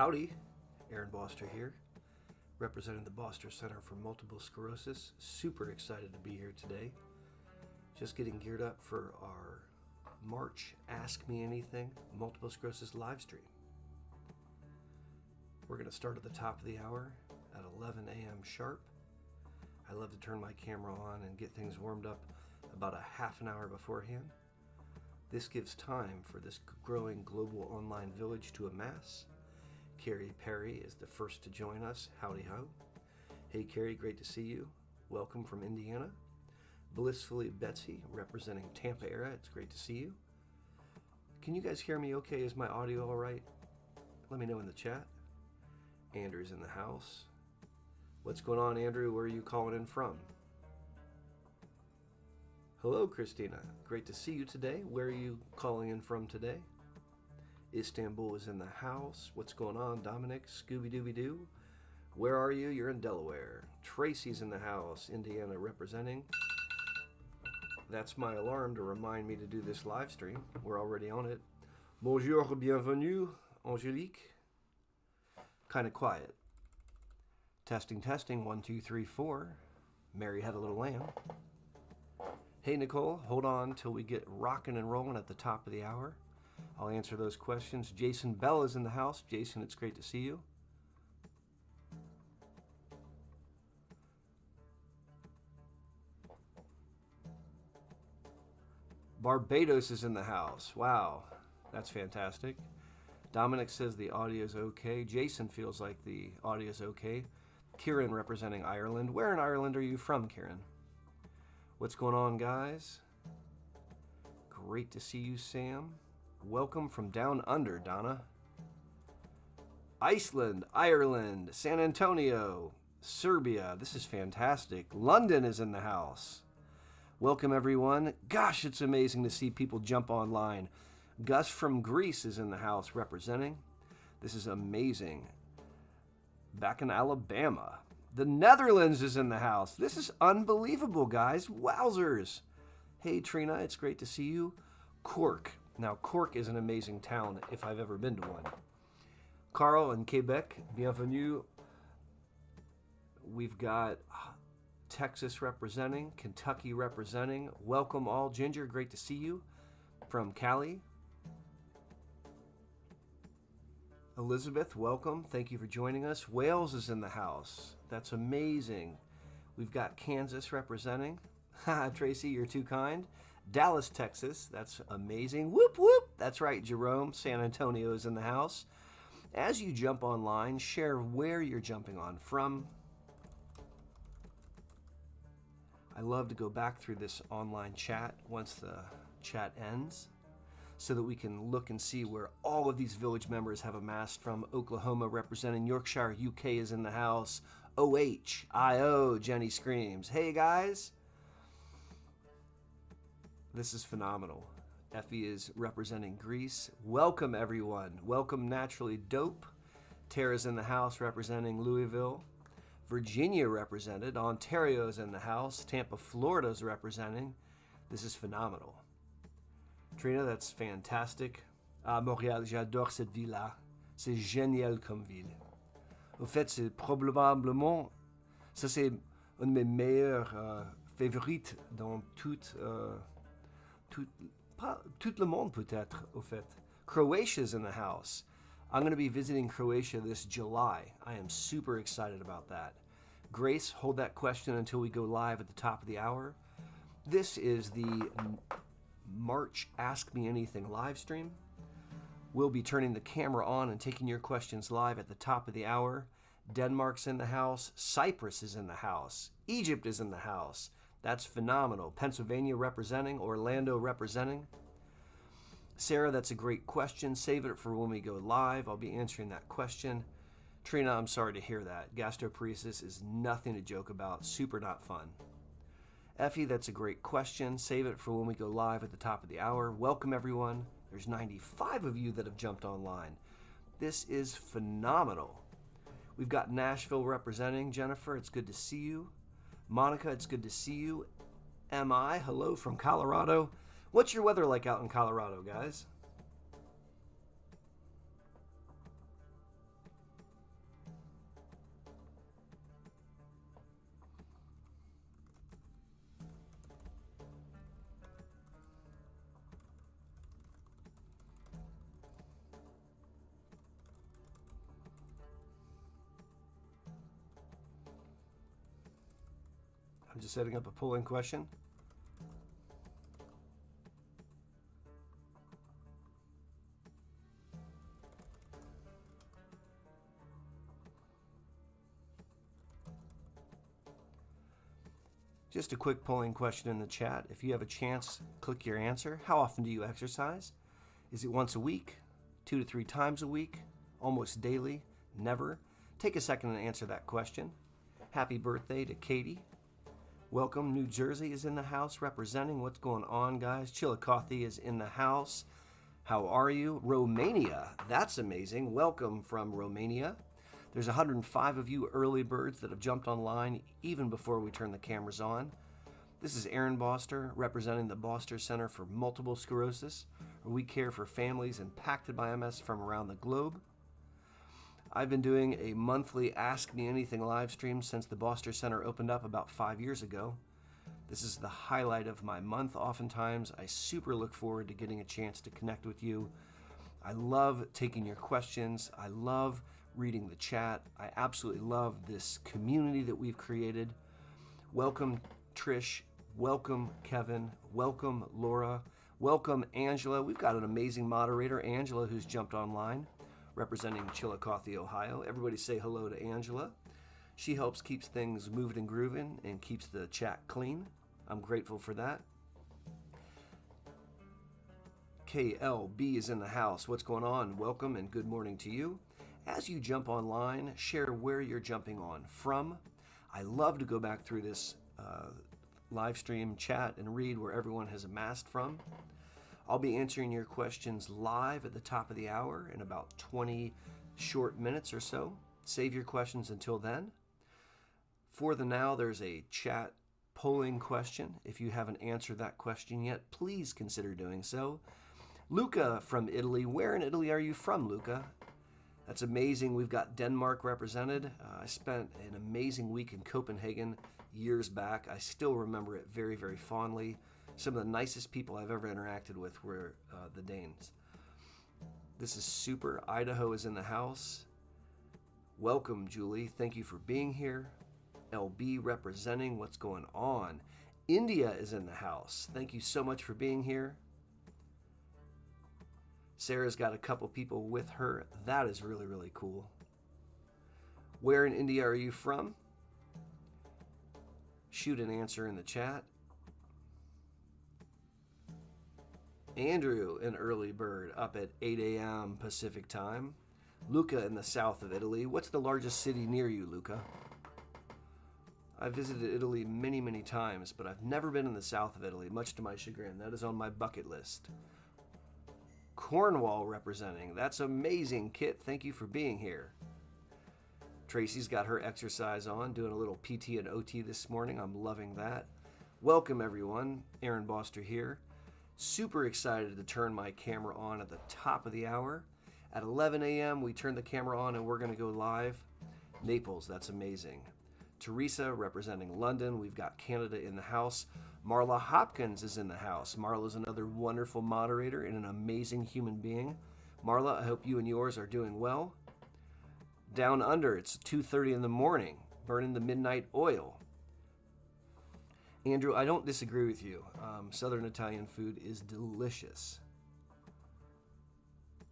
Howdy, Aaron Boster here, representing the Boster Center for Multiple Sclerosis. Super excited to be here today. Just getting geared up for our March Ask Me Anything Multiple Sclerosis live stream. We're going to start at the top of the hour at 11 a.m. sharp. I love to turn my camera on and get things warmed up about a half an hour beforehand. This gives time for this growing global online village to amass. Carrie Perry is the first to join us. Howdy ho. Hey Carrie, great to see you. Welcome from Indiana. Blissfully Betsy, representing Tampa area. It's great to see you. Can you guys hear me okay? Is my audio all right? Let me know in the chat. Andrew's in the house. What's going on, Andrew? Where are you calling in from? Hello, Christina. Great to see you today. Where are you calling in from today? Istanbul is in the house. What's going on, Dominic? Scooby-Dooby-Doo. Where are you? You're in Delaware. Tracy's in the house. Indiana representing. That's my alarm to remind me to do this live stream. We're already on it. Bonjour, bienvenue, Angelique. Kind of quiet. Testing, testing. 1, 2, 3, 4. Mary had a little lamb. Hey, Nicole. Hold on till we get rocking and rolling at the top of the hour. I'll answer those questions. Jason Bell is in the house. Jason, it's great to see you. Barbados is in the house. Wow, that's fantastic. Dominic says the audio is okay. Jason feels like the audio is okay. Kieran representing Ireland. Where in Ireland are you from, Kieran? What's going on, guys? Great to see you, Sam. Welcome from down under, Donna. Iceland, Ireland, San Antonio, Serbia. This is fantastic. London is in the house. Welcome, everyone. Gosh, it's amazing to see people jump online. Gus from Greece is in the house representing. This is amazing. Back in Alabama. The Netherlands is in the house. This is unbelievable, guys. Wowzers. Hey, Trina, it's great to see you. Cork. Now, Cork is an amazing town if I've ever been to one. Carl in Quebec, bienvenue. We've got Texas representing, Kentucky representing. Welcome all. Ginger, great to see you. From Cali. Elizabeth, welcome. Thank you for joining us. Wales is in the house. That's amazing. We've got Kansas representing. Tracy, you're too kind. Dallas, Texas. That's amazing. Whoop, whoop. That's right, Jerome. San Antonio is in the house. As you jump online, share where you're jumping on from. I love to go back through this online chat once the chat ends so that we can look and see where all of these village members have amassed from. Oklahoma representing Yorkshire, UK is in the house. OH, Jenny screams. Hey, guys. This is phenomenal. Effie is representing Greece. Welcome, everyone. Welcome, Naturally Dope. Tara's in the house representing Louisville. Virginia represented. Ontario's in the house. Tampa, Florida's representing. This is phenomenal. Trina, that's fantastic. Montréal, j'adore cette ville-là. C'est génial comme ville. Au fait, c'est probablement, ça c'est un de mes meilleurs favorites dans tout le monde peut-être, au fait. Croatia's in the house. I'm going to be visiting Croatia this July. I am super excited about that. Grace, hold that question until we go live at the top of the hour. This is the March Ask Me Anything live stream. We'll be turning the camera on and taking your questions live at the top of the hour. Denmark's in the house. Cyprus is in the house. Egypt is in the house. That's phenomenal. Pennsylvania representing. Orlando representing. Sarah, that's a great question. Save it for when we go live. I'll be answering that question. Trina, I'm sorry to hear that. Gastroparesis is nothing to joke about. Super not fun. Effie, that's a great question. Save it for when we go live at the top of the hour. Welcome, everyone. There's 95 of you that have jumped online. This is phenomenal. We've got Nashville representing. Jennifer, it's good to see you. Monica, it's good to see you. MI, hello from Colorado. What's your weather like out in Colorado, guys? I'm just setting up a polling question. Just a quick polling question in the chat. If you have a chance, click your answer. How often do you exercise? Is it once a week, 2 to 3 times a week, almost daily, never? Take a second and answer that question. Happy birthday to Katie. Welcome. New Jersey is in the house representing. What's going on, guys? Chillicothe is in the house. How are you? Romania. That's amazing. Welcome from Romania. There's 105 of you early birds that have jumped online even before we turn the cameras on. This is Aaron Boster, representing the Boster Center for Multiple Sclerosis, where we care for families impacted by MS from around the globe. I've been doing a monthly Ask Me Anything live stream since the Boster Center opened up about 5 years ago. This is the highlight of my month oftentimes. I super look forward to getting a chance to connect with you. I love taking your questions. I love reading the chat. I absolutely love this community that we've created. Welcome, Trish. Welcome, Kevin. Welcome, Laura. Welcome, Angela. We've got an amazing moderator, Angela, who's jumped online, representing Chillicothe, Ohio. Everybody say hello to Angela. She helps keeps things moving and grooving and keeps the chat clean. I'm grateful for that. KLB is in the house. What's going on? Welcome and good morning to you. As you jump online, share where you're jumping on from. I love to go back through this live stream chat and read where everyone has amassed from. I'll be answering your questions live at the top of the hour in about 20 short minutes or so. Save your questions until then. For the now, there's a chat polling question. If you haven't answered that question yet, please consider doing so. Luca from Italy. Where in Italy are you from, Luca? That's amazing. We've got Denmark represented. I spent an amazing week in Copenhagen years back. I still remember it very, very fondly. Some of the nicest people I've ever interacted with were the Danes. This is super. Idaho is in the house. Welcome, Julie. Thank you for being here. LB representing. What's going on? India is in the house. Thank you so much for being here. Sarah's got a couple people with her. That is really, really cool. Where in India are you from? Shoot an answer in the chat. Andrew, an early bird, up at 8 a.m. Pacific time. Luca in the south of Italy. What's the largest city near you, Luca? I've visited Italy many, many times, but I've never been in the south of Italy, much to my chagrin. That is on my bucket list. Cornwall representing. That's amazing, Kit. Thank you for being here. Tracy's got her exercise on, doing a little PT and OT this morning. I'm loving that. Welcome, everyone. Aaron Boster here. Super excited to turn my camera on at the top of the hour. At 11 a.m., we turn the camera on and we're going to go live. Naples, that's amazing. Teresa representing London. We've got Canada in the house. Marla Hopkins is in the house. Marla's another wonderful moderator and an amazing human being. Marla, I hope you and yours are doing well. Down under, it's 2:30 in the morning, burning the midnight oil. Andrew, I don't disagree with you. Southern Italian food is delicious.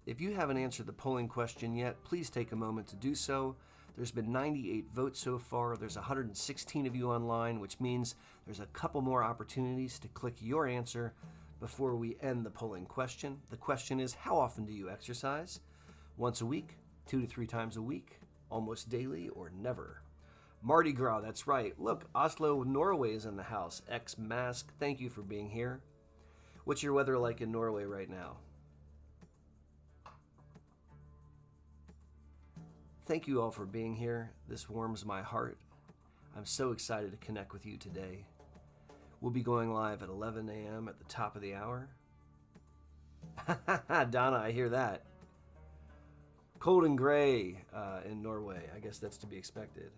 If you haven't answered the polling question yet, please take a moment to do so. There's been 98 votes so far. There's 116 of you online, which means there's a couple more opportunities to click your answer before we end the polling question. The question is, how often do you exercise? Once a week, 2 to 3 times a week, almost daily, or never? Mardi Gras, that's right. Look, Oslo, Norway is in the house. X-Mask, thank you for being here. What's your weather like in Norway right now? Thank you all for being here. This warms my heart. I'm so excited to connect with you today. We'll be going live at 11 a.m. at the top of the hour. Donna, I hear that. Cold and gray in Norway. I guess that's to be expected.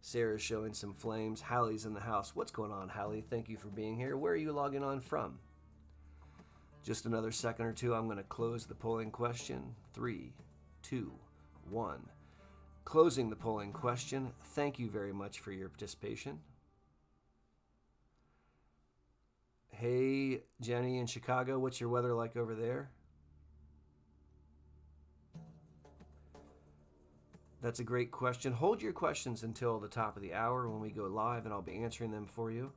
Sarah's showing some flames. Hallie's in the house. What's going on, Hallie? Thank you for being here. Where are you logging on from? Just another second or two. I'm going to close the polling question. 3, 2, 1. Closing the polling question. Thank you very much for your participation. Hey, Jenny in Chicago, what's your weather like over there? That's a great question. Hold your questions until the top of the hour when we go live, and I'll be answering them for you.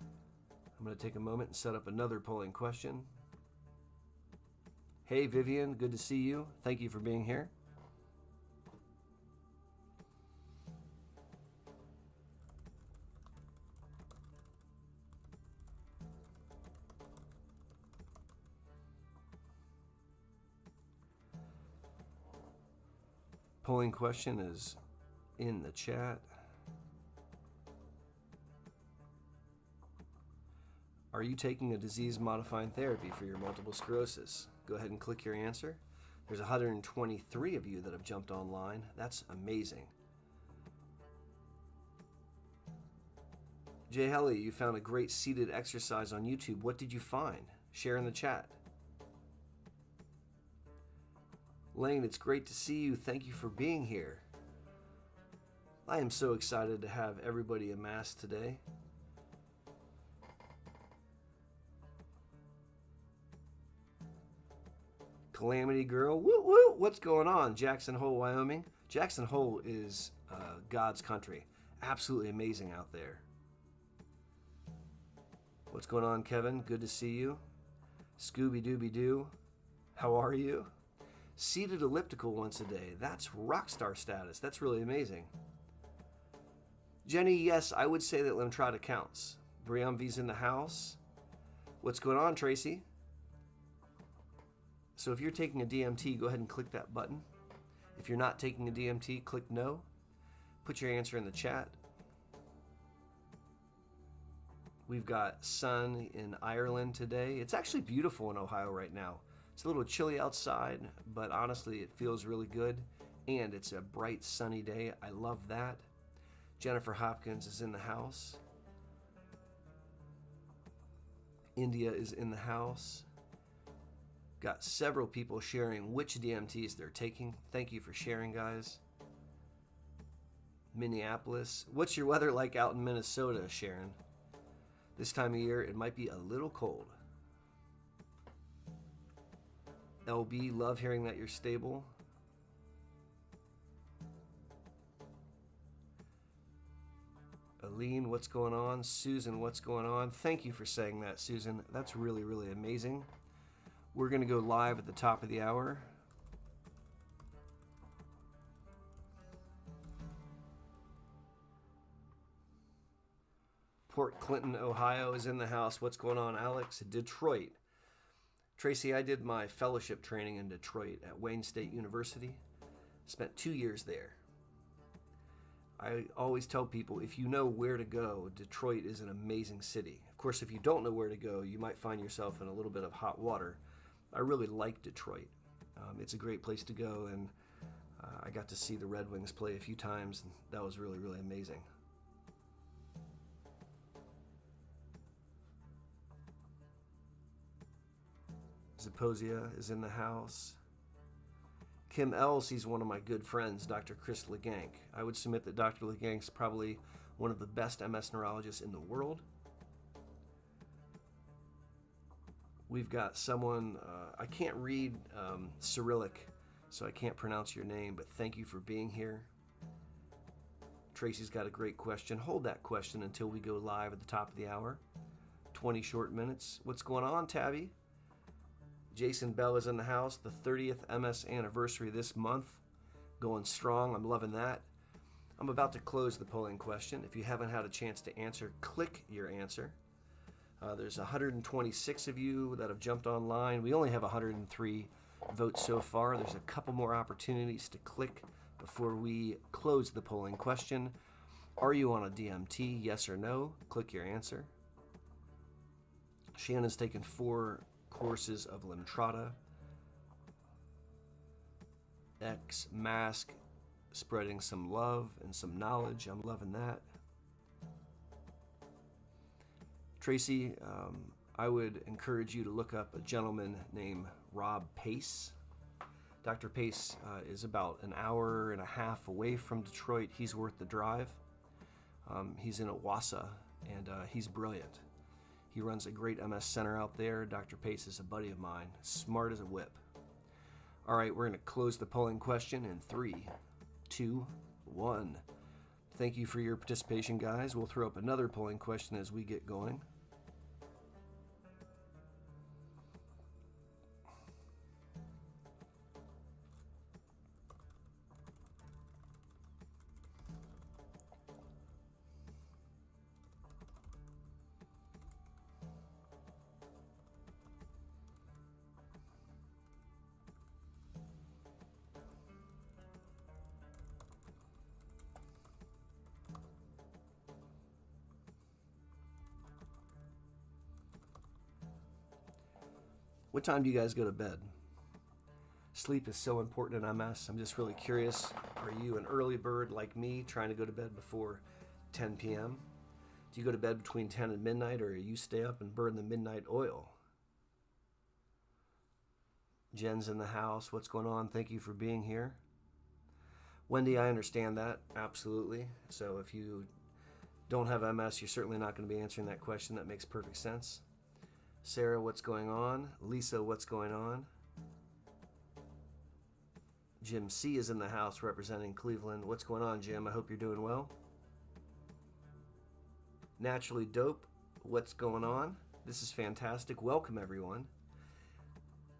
I'm going to take a moment and set up another polling question. Hey, Vivian, good to see you. Thank you for being here. Polling question is in the chat. Are you taking a disease-modifying therapy for your multiple sclerosis? Go ahead and click your answer. There's 123 of you that have jumped online. That's amazing. Jay Helly, you found a great seated exercise on YouTube. What did you find? Share in the chat. Lane, it's great to see you. Thank you for being here. I am so excited to have everybody amassed today. Calamity Girl, woo woo, what's going on? Jackson Hole, Wyoming. Jackson Hole is God's country. Absolutely amazing out there. What's going on, Kevin? Good to see you. Scooby-Dooby-Doo, how are you? Seated elliptical once a day. That's rockstar status. That's really amazing. Jenny, yes, I would say that Lemtrada counts. Briamvi's in the house. What's going on, Tracy? So if you're taking a DMT, go ahead and click that button. If you're not taking a DMT, click no. Put your answer in the chat. We've got sun in Ireland today. It's actually beautiful in Ohio right now. It's a little chilly outside, but honestly, it feels really good. And it's a bright, sunny day. I love that. Jennifer Hopkins is in the house. India is in the house. Got several people sharing which DMTs they're taking. Thank you for sharing, guys. Minneapolis. What's your weather like out in Minnesota, Sharon? This time of year, it might be a little cold. LB, love hearing that you're stable. Aline, what's going on? Susan, what's going on? Thank you for saying that, Susan. That's really, really amazing. We're going to go live at the top of the hour. Port Clinton, Ohio is in the house. What's going on, Alex? Detroit. Tracy, I did my fellowship training in Detroit at Wayne State University. Spent 2 years there. I always tell people, if you know where to go, Detroit is an amazing city. Of course, if you don't know where to go, you might find yourself in a little bit of hot water. I really like Detroit. It's a great place to go, and I got to see the Red Wings play a few times, and that was really, really amazing. Zaposia is in the house. Kim L sees one of my good friends, Dr. Chris Legank. I would submit that Dr. Legank's probably one of the best MS neurologists in the world. We've got someone, I can't read Cyrillic, so I can't pronounce your name, but thank you for being here. Tracy's got a great question. Hold that question until we go live at the top of the hour. 20 short minutes. What's going on, Tabby? Jason Bell is in the house. The 30th MS anniversary this month. Going strong. I'm loving that. I'm about to close the polling question. If you haven't had a chance to answer, click your answer. There's 126 of you that have jumped online. We only have 103 votes so far. There's a couple more opportunities to click before we close the polling question. Are you on a DMT? Yes or no? Click your answer. Shannon's taken 4 courses of Lemtrada. X mask, spreading some love and some knowledge. I'm loving that. Tracy, I would encourage you to look up a gentleman named Rob Pace. Dr. Pace is about an hour and a half away from Detroit. He's worth the drive. He's in Owasso, and he's brilliant. He runs a great MS center out there. Dr. Pace is a buddy of mine, smart as a whip. All right, we're going to close the polling question in 3, 2, 1. Thank you for your participation, guys. We'll throw up another polling question as we get going. What time do you guys go to bed? Sleep is so important in MS. I'm just really curious. Are you an early bird like me, trying to go to bed before 10 p.m.? Do you go to bed between 10 and midnight, or you stay up and burn the midnight oil? Jen's in the house. What's going on? Thank you for being here. Wendy, I understand that. Absolutely. So if you don't have MS, you're certainly not going to be answering that question. That makes perfect sense. Sarah, what's going on? Lisa, what's going on? Jim C is in the house representing Cleveland. What's going on, Jim? I hope you're doing well. Naturally Dope, what's going on? This is fantastic. Welcome, everyone.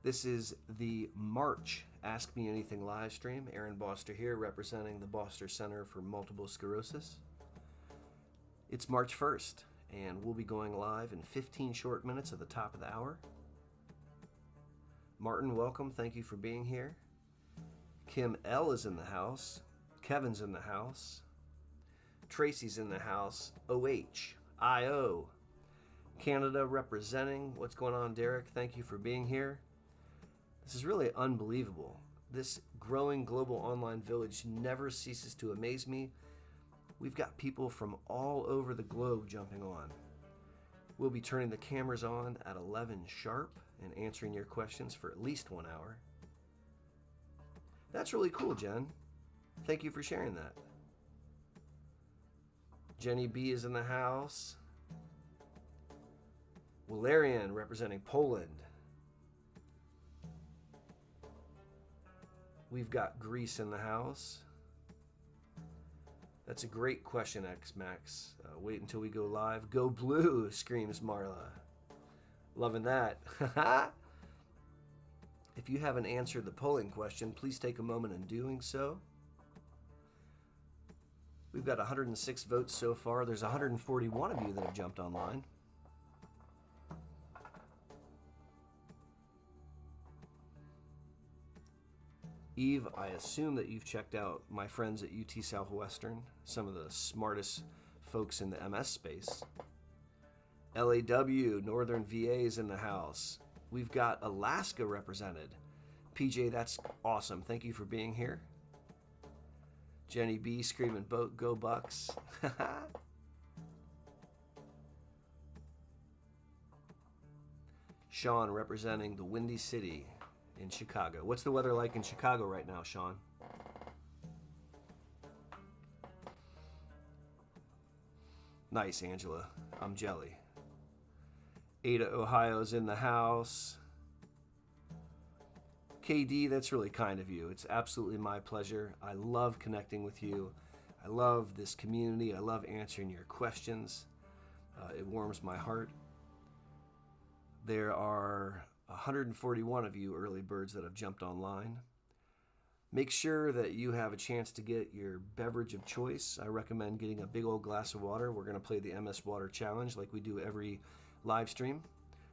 This is the March Ask Me Anything live stream. Aaron Boster here, representing the Boster Center for Multiple Sclerosis. It's March 1st, and we'll be going live in 15 short minutes at the top of the hour. Martin, welcome. Thank you for being here. Kim L is in the house. Kevin's in the house. Tracy's in the house. OH.io. Canada representing. What's going on, Derek? Thank you for being here. This is really unbelievable. This growing global online village never ceases to amaze me. We've got people from all over the globe jumping on. We'll be turning the cameras on at 11 sharp and answering your questions for at least 1 hour. That's really cool, Jen. Thank you for sharing that. Jenny B is in the house. Valerian representing Poland. We've got Greece in the house. That's a great question, X-Max. Wait until we go live. Go blue, screams Marla. Loving that. If you haven't answered the polling question, please take a moment in doing so. We've got 106 votes so far. There's 141 of you that have jumped online. Eve, I assume that you've checked out my friends at UT Southwestern, some of the smartest folks in the MS space. LAW, Northern VA is in the house. We've got Alaska represented. PJ, that's awesome. Thank you for being here. Jenny B screaming, "Go Bucks." Sean representing the Windy City in Chicago. What's the weather like in Chicago right now, Sean? Nice, Angela. I'm jelly. Ada, Ohio's in the house. KD, that's really kind of you. It's absolutely my pleasure. I love connecting with you. I love this community. I love answering your questions. It warms my heart. There are 141 of you early birds that have jumped online. Make sure that you have a chance to get your beverage of choice. I recommend getting a big old glass of water. We're going to play the MS Water Challenge like we do every live stream.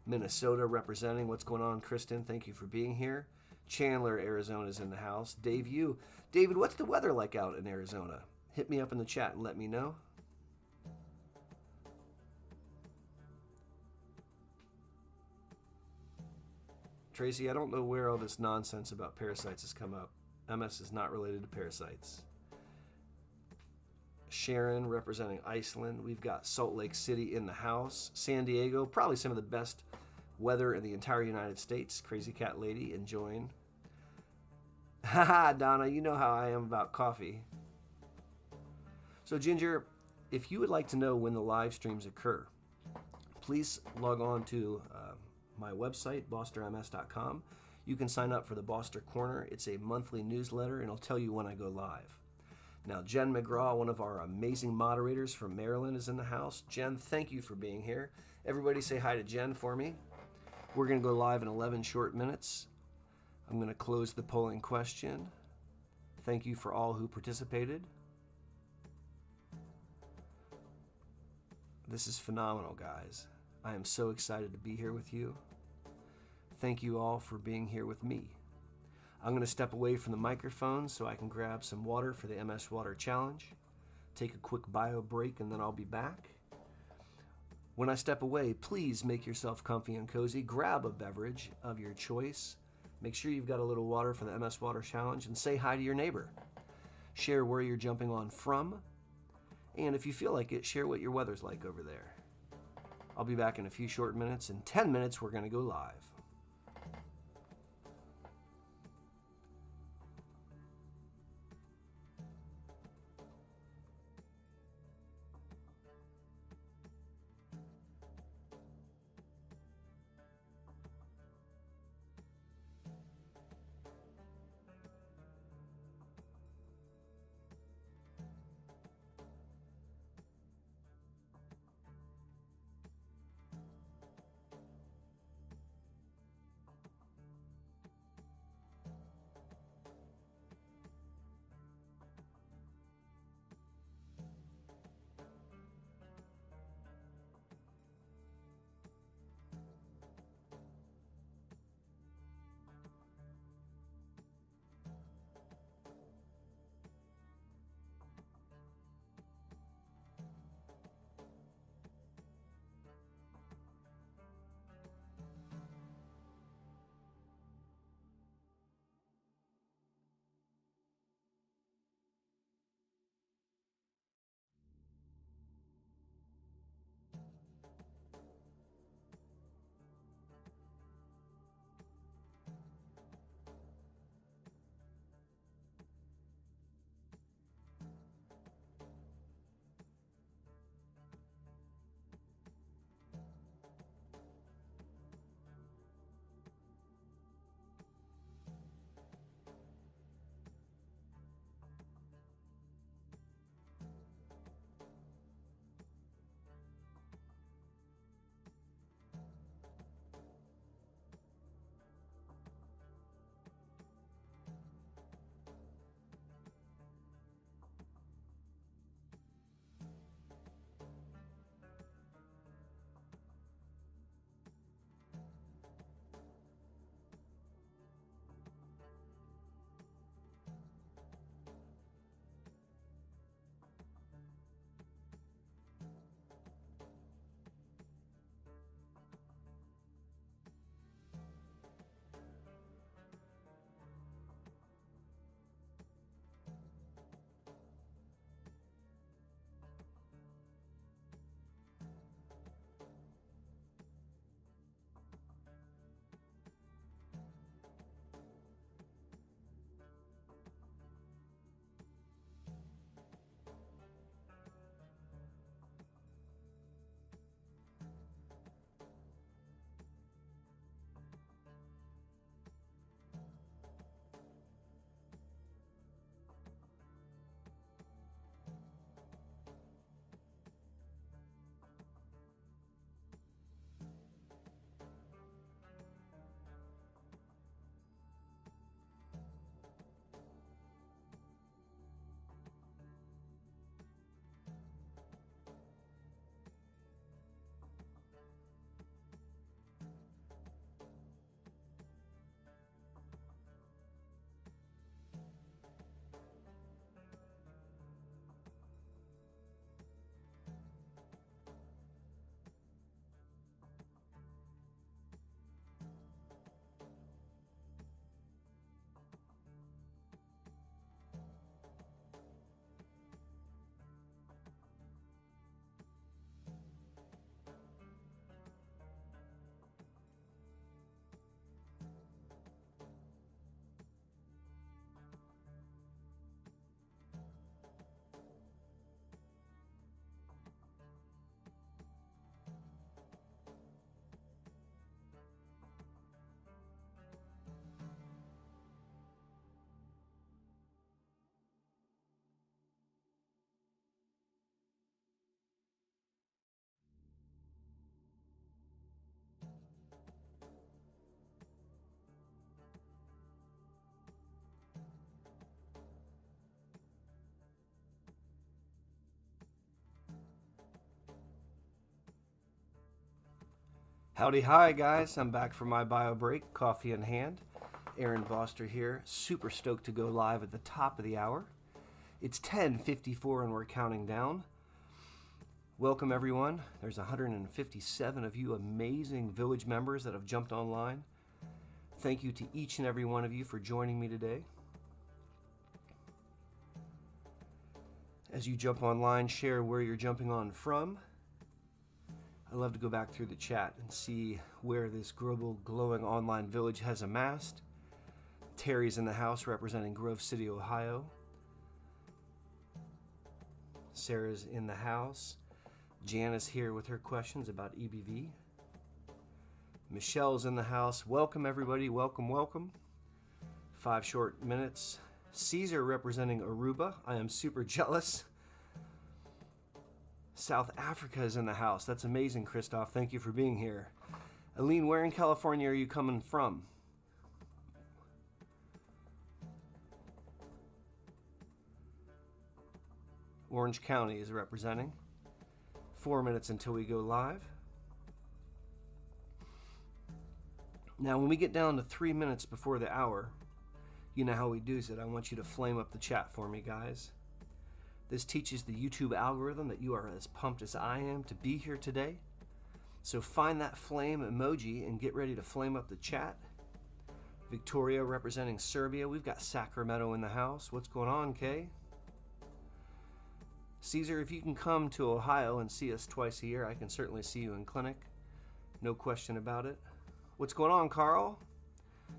Minnesota representing. What's going on, Kristen? Thank you for being here. Chandler, Arizona is in the house. David, what's the weather like out in Arizona? Hit me up in the chat and let me know. Tracy, I don't know where all this nonsense about parasites has come up. MS is not related to parasites. Sharon representing Iceland. We've got Salt Lake City in the house. San Diego, probably some of the best weather in the entire United States. Crazy Cat Lady enjoying. Haha, Donna, you know how I am about coffee. So Ginger, If you would like to know when the live streams occur, please log on to my website, bosterms.com. You can sign up for the Boster Corner. It's a monthly newsletter, and it'll tell you when I go live. Now, Jen McGraw, one of our amazing moderators from Maryland, is in the house. Jen, thank you for being here. Everybody say hi to Jen for me. We're going to go live in 11 short minutes. I'm going to close the polling question. Thank you for all who participated. This is phenomenal, guys. I am so excited to be here with you. Thank you all for being here with me. I'm going to step away from the microphone so I can grab some water for the MS Water Challenge, take a quick bio break, and then I'll be back. When I step away, please make yourself comfy and cozy. Grab a beverage of your choice. Make sure you've got a little water for the MS Water Challenge, and say hi to your neighbor. Share where you're jumping on from, and if you feel like it, share what your weather's like over there. I'll be back in a few short minutes. In 10 minutes, we're going to go live. Howdy, hi guys. I'm back for my bio break, coffee in hand. Aaron Boster here. Super stoked to go live at the top of the hour. It's 10:54 and we're counting down. Welcome everyone. There's 157 of you amazing village members that have jumped online. Thank you to each and every one of you for joining me today. As you jump online, share where you're jumping on from. I love to go back through the chat and see where this global glowing online village has amassed. Terry's in the house representing Grove City, Ohio. Sarah's in the house. Jan is here with her questions about EBV. Michelle's in the house. Welcome everybody, welcome, welcome. 5 short minutes. Caesar representing Aruba. I am super jealous. South Africa is in the house. That's amazing, Christoph. Thank you for being here. Aline, where in California are you coming from? Orange County is representing. 4 minutes until we go live. Now, when we get down to 3 minutes before the hour, you know how we do it. I want you to flame up the chat for me, guys. This teaches the YouTube algorithm that you are as pumped as I am to be here today. So find that flame emoji and get ready to flame up the chat. Victoria representing Serbia. We've got Sacramento in the house. What's going on, Kay? Caesar, if you can come to Ohio and see us twice a year, I can certainly see you in clinic. No question about it. What's going on, Carl?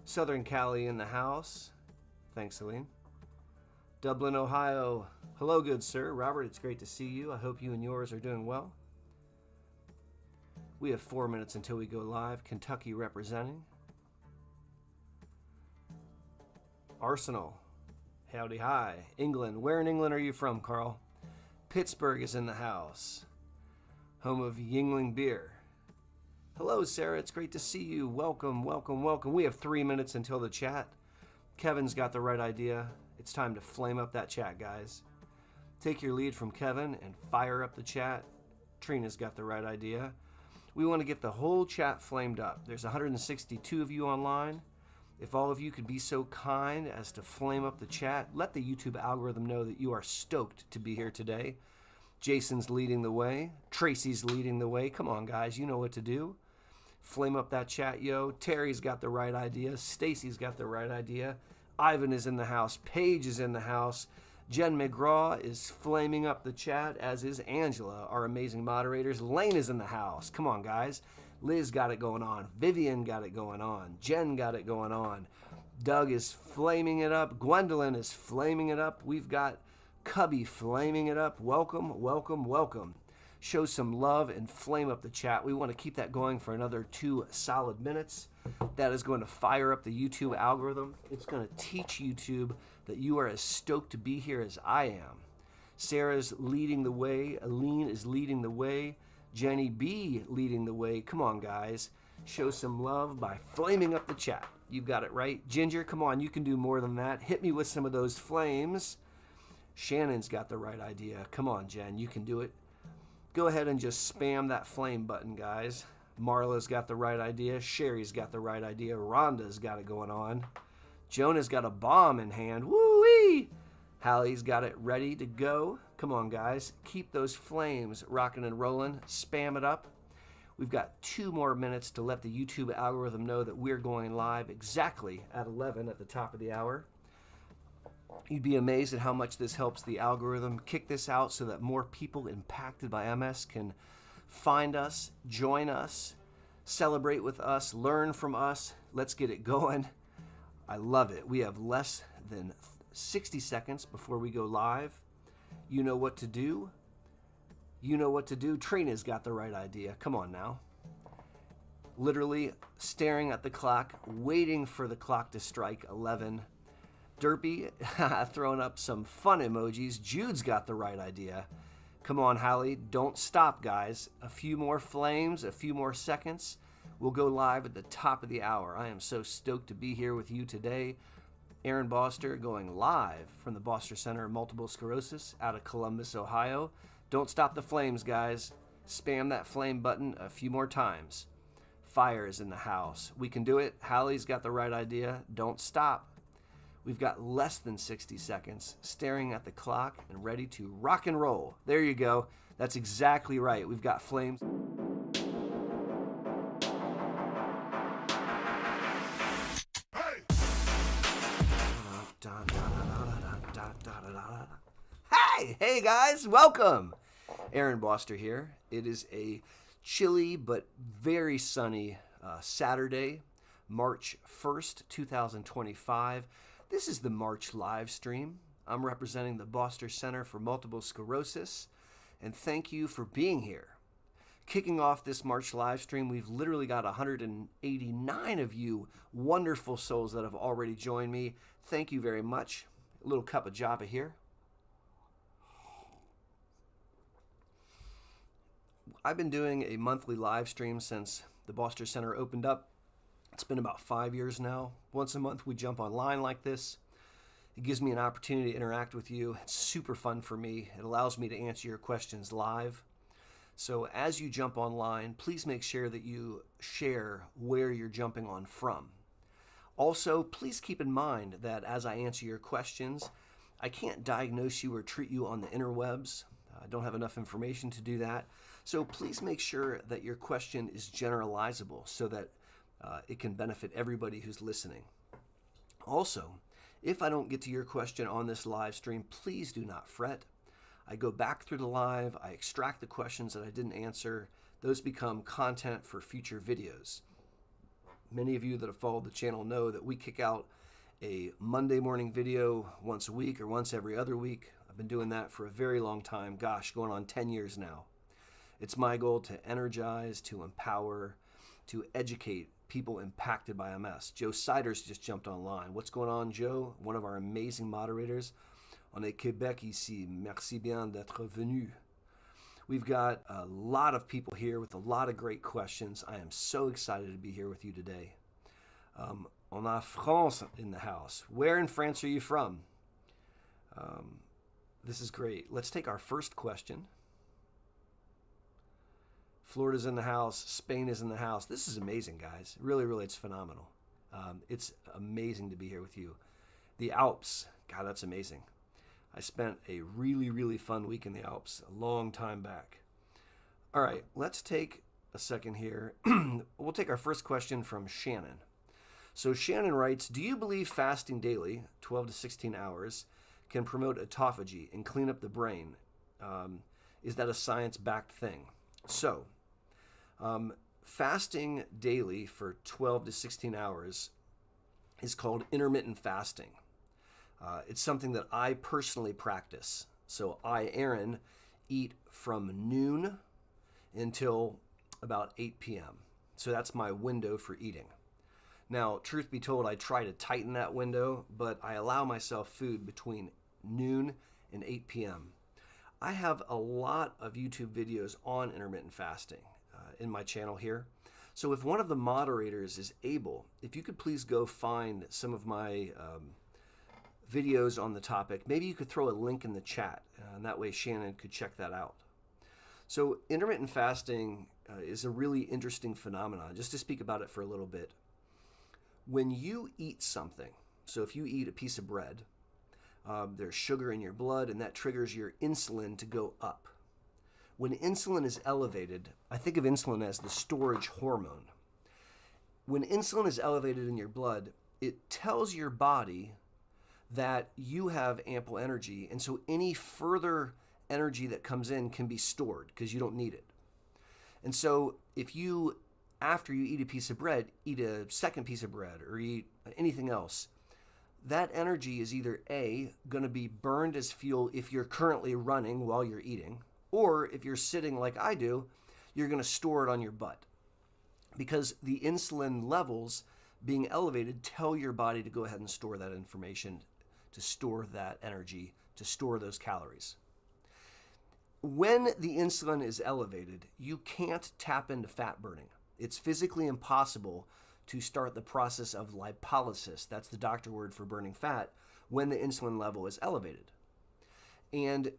Southern Cali in the house. Thanks, Celine. Dublin, Ohio. Hello, good sir. Robert, it's great to see you. I hope you and yours are doing well. We have 4 minutes until we go live. Kentucky representing. Arsenal. Howdy, hi. England. Where in England are you from, Carl? Pittsburgh is in the house. Home of Yingling beer. Hello, Sarah. It's great to see you. Welcome, welcome, welcome. We have 3 minutes until the chat. Kevin's got the right idea. It's time to flame up that chat, guys. Take your lead from Kevin and fire up the chat. Trina's got the right idea. We want to get the whole chat flamed up. There's 162 of you online. If all of you could be so kind as to flame up the chat, let the YouTube algorithm know that you are stoked to be here today. Jason's leading the way. Tracy's leading the way. Come on, guys. You know what to do. Flame up that chat, yo. Terry's got the right idea. Stacy's got the right idea. Ivan is in the house. Paige is in the house. Jen McGraw is flaming up the chat, as is Angela, our amazing moderators. Lane is in the house. Come on, guys. Liz got it going on. Vivian got it going on. Jen got it going on. Doug is flaming it up. Gwendolyn is flaming it up. We've got Cubby flaming it up. Welcome, welcome, welcome. Show some love and flame up the chat. We want to keep that going for another 2 solid minutes. That is going to fire up the YouTube algorithm. It's going to teach YouTube that you are as stoked to be here as I am. Sarah's leading the way. Aline is leading the way. Jenny B leading the way. Come on, guys. Show some love by flaming up the chat. You've got it right. Ginger, come on. You can do more than that. Hit me with some of those flames. Shannon's got the right idea. Come on, Jen. You can do it. Go ahead and just spam that flame button, guys. Marla's got the right idea. Sherry's got the right idea. Rhonda's got it going on. Jonah's got a bomb in hand. Woo-wee! Hallie's got it ready to go. Come on, guys. Keep those flames rocking and rolling. Spam it up. We've got 2 more minutes to let the YouTube algorithm know that we're going live exactly at 11 at the top of the hour. You'd be amazed at how much this helps the algorithm kick this out so that more people impacted by MS can find us, join us, celebrate with us, learn from us. Let's get it going. I love it. We have less than 60 seconds before we go live. You know what to do. You know what to do. Trina's got the right idea. Come on now. Literally staring at the clock, waiting for the clock to strike 11. Derpy throwing up some fun emojis. Jude's got the right idea. Come on, Hallie. Don't stop, guys. A few more flames, a few more seconds. We'll go live at the top of the hour. I am so stoked to be here with you today. Aaron Boster going live from the Boster Center of Multiple Sclerosis out of Columbus, Ohio. Don't stop the flames, guys. Spam that flame button a few more times. Fire is in the house. We can do it. Hallie's got the right idea. Don't stop. We've got less than 60 seconds, staring at the clock and ready to rock and roll. There you go. That's exactly right. We've got flames. Hey guys, welcome. Aaron Boster here. It is a chilly but very sunny Saturday, March 1st, 2025. This is the March live stream. I'm representing the Boster Center for Multiple Sclerosis, and thank you for being here. Kicking off this March live stream, we've literally got 189 of you wonderful souls that have already joined me. Thank you very much. A little cup of Java here. I've been doing a monthly live stream since the Boster Center opened up. It's been about 5 years now. Once a month we jump online like this. It gives me an opportunity to interact with you. It's super fun for me. It allows me to answer your questions live. So as you jump online, please make sure that you share where you're jumping on from. Also, please keep in mind that as I answer your questions, I can't diagnose you or treat you on the interwebs. I don't have enough information to do that. So please make sure that your question is generalizable so that it can benefit everybody who's listening. Also, if I don't get to your question on this live stream, please do not fret. I go back through the live, I extract the questions that I didn't answer. Those become content for future videos. Many of you that have followed the channel know that we kick out a Monday morning video once a week or once every other week. I've been doing that for a very long time, gosh, going on 10 years now. It's my goal to energize, to empower, to educate people impacted by MS. Joe Siders just jumped online. What's going on, Joe? One of our amazing moderators. On est Québec ici. Merci bien d'être venu. We've got a lot of people here with a lot of great questions. I am so excited to be here with you today. On a France in the house. Where in France are you from? This is great. Let's take our first question. Florida's in the house. Spain is in the house. This is amazing, guys. Really, really, it's phenomenal. It's amazing to be here with you. The Alps. God, that's amazing. I spent a really, really fun week in the Alps a long time back. All right, let's take a second here. We'll take our first question from Shannon. So Shannon writes, do you believe fasting daily, 12 to 16 hours, can promote autophagy and clean up the brain? Is that a science-backed thing? So, fasting daily for 12 to 16 hours is called intermittent fasting. It's something that I personally practice. So I, Aaron, eat from noon until about 8 p.m. So that's my window for eating. Now, truth be told, I try to tighten that window, but I allow myself food between noon and 8 p.m. I have a lot of YouTube videos on intermittent fasting in my channel here. So if one of the moderators is able, if you could please go find some of my videos on the topic, maybe you could throw a link in the chat, and that way Shannon could check that out. So intermittent fasting is a really interesting phenomenon. Just to speak about it for a little bit. When you eat something, so if you eat a piece of bread, there's sugar in your blood, and that triggers your insulin to go up. When insulin is elevated, I think of insulin as the storage hormone. When insulin is elevated in your blood, it tells your body that you have ample energy, and so any further energy that comes in can be stored because you don't need it. And so if you, after you eat a piece of bread, eat a second piece of bread or eat anything else, that energy is either A, going to be burned as fuel if you're currently running while you're eating, or if you're sitting like I do, you're going to store it on your butt. Because the insulin levels being elevated tell your body to go ahead and store that information, to store that energy, to store those calories. When the insulin is elevated, you can't tap into fat burning. It's physically impossible to start the process of lipolysis, that's the doctor word for burning fat, when the insulin level is elevated. And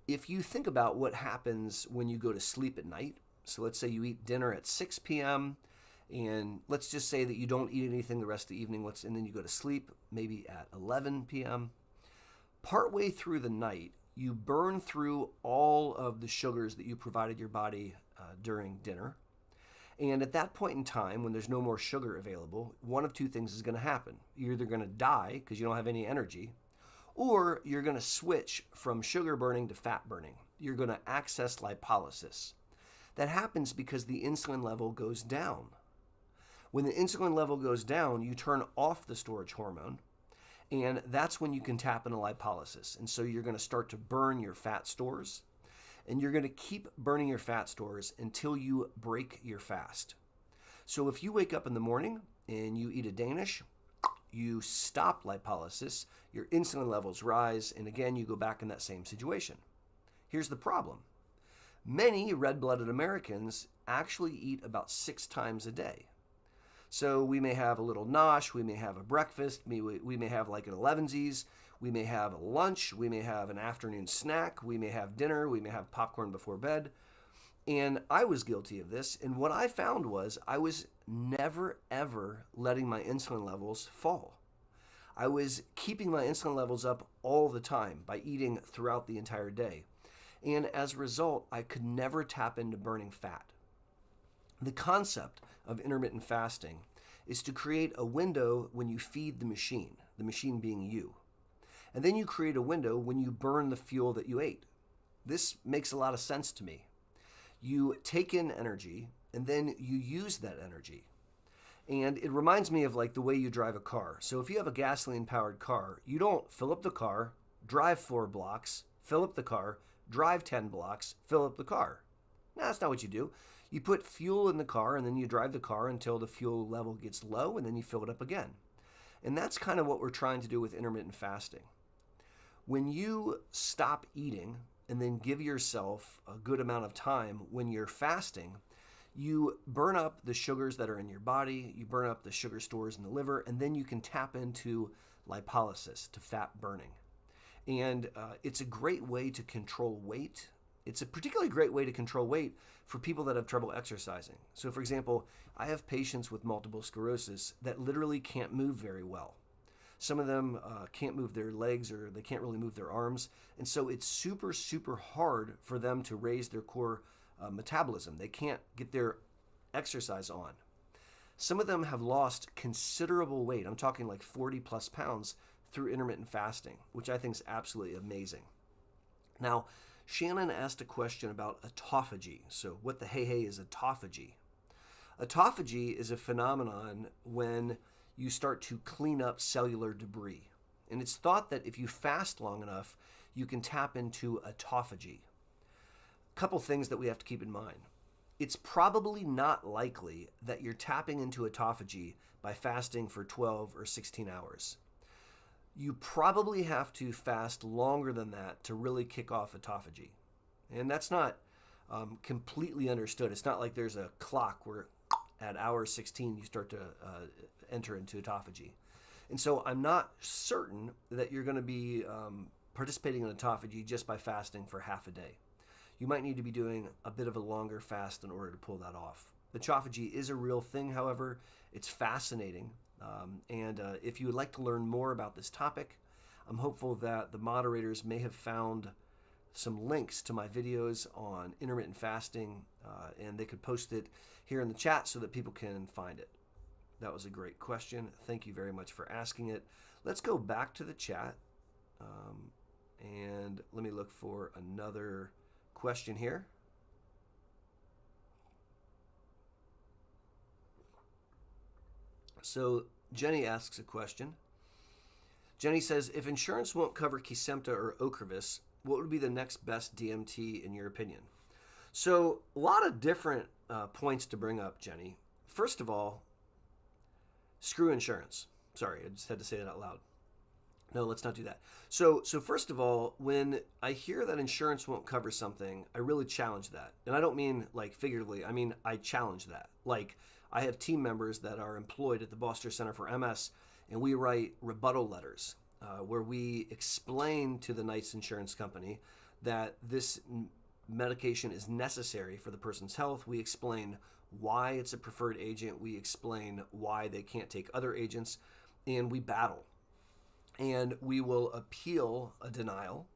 if you think about what happens when you go to sleep at night, so let's say you eat dinner at 6 p.m. And let's just say that you don't eat anything the rest of the evening, and then you go to sleep maybe at 11 p.m. Partway through the night, you burn through all of the sugars that you provided your body during dinner. And at that point in time, when there's no more sugar available, one of two things is going to happen. You're either going to die because you don't have any energy, or you're going to switch from sugar burning to fat burning. You're going to access lipolysis. That happens because the insulin level goes down. When the insulin level goes down, you turn off the storage hormone, and that's when you can tap into lipolysis. And so you're going to start to burn your fat stores, and you're going to keep burning your fat stores until you break your fast. So if you wake up in the morning and you eat a Danish, you stop lipolysis, your insulin levels rise, and again, you go back in that same situation. Here's the problem. Many red-blooded Americans actually eat about 6 times a day. So we may have a little nosh, we may have a breakfast, we may have like an 11sies, we may have a lunch, we may have an afternoon snack, we may have dinner, we may have popcorn before bed. And I was guilty of this. And what I found was I was never, ever letting my insulin levels fall. I was keeping my insulin levels up all the time by eating throughout the entire day. And as a result, I could never tap into burning fat. The concept of intermittent fasting is to create a window when you feed the machine being you. And then you create a window when you burn the fuel that you ate. This makes a lot of sense to me. You take in energy and then you use that energy. And it reminds me of like the way you drive a car. So if you have a gasoline powered car, you don't fill up the car, drive 4 blocks, fill up the car, drive 10 blocks, fill up the car. No, that's not what you do. You put fuel in the car and then you drive the car until the fuel level gets low and then you fill it up again. And that's kind of what we're trying to do with intermittent fasting. When you stop eating and then give yourself a good amount of time when you're fasting, you burn up the sugars that are in your body, you burn up the sugar stores in the liver, and then you can tap into lipolysis, to fat burning. And it's a great way to control weight. It's a particularly great way to control weight for people that have trouble exercising. So for example, I have patients with multiple sclerosis that literally can't move very well. Some of them can't move their legs or they can't really move their arms. And so it's super, super hard for them to raise their core metabolism. They can't get their exercise on. Some of them have lost considerable weight. I'm talking like 40 plus pounds through intermittent fasting, which I think is absolutely amazing. Now, Shannon asked a question about autophagy. So what the hey is autophagy? Autophagy is a phenomenon when you start to clean up cellular debris. And it's thought that if you fast long enough, you can tap into autophagy. A couple things that we have to keep in mind. It's probably not likely that you're tapping into autophagy by fasting for 12 or 16 hours. You probably have to fast longer than that to really kick off autophagy. And that's not completely understood. It's not like there's a clock where at hour 16 you start to enter into autophagy. And so I'm not certain that you're going to be participating in autophagy just by fasting for half a day. You might need to be doing a bit of a longer fast in order to pull that off. Autophagy is a real thing, however. It's fascinating. And if you would like to learn more about this topic, I'm hopeful that the moderators may have found some links to my videos on intermittent fasting, and they could post it here in the chat so that people can find it. That was a great question. Thank you very much for asking it. Let's go back to the chat, and let me look for another question here. So Jenny asks a question. Jenny says, if insurance won't cover Kesimpta or Ocrevus, what would be the next best DMT in your opinion? So a lot of different points to bring up, Jenny. First of all, screw insurance. Sorry, I just had to say that out loud. No, let's not do that. So first of all, when I hear that insurance won't cover something, I really challenge that. And I don't mean like figuratively, I mean I challenge that. Like I have team members that are employed at the Boster Center for MS, and we write rebuttal letters where we explain to the NICE insurance company that this medication is necessary for the person's health. We explain why it's a preferred agent. We explain why they can't take other agents, and we battle. And we will appeal a denial.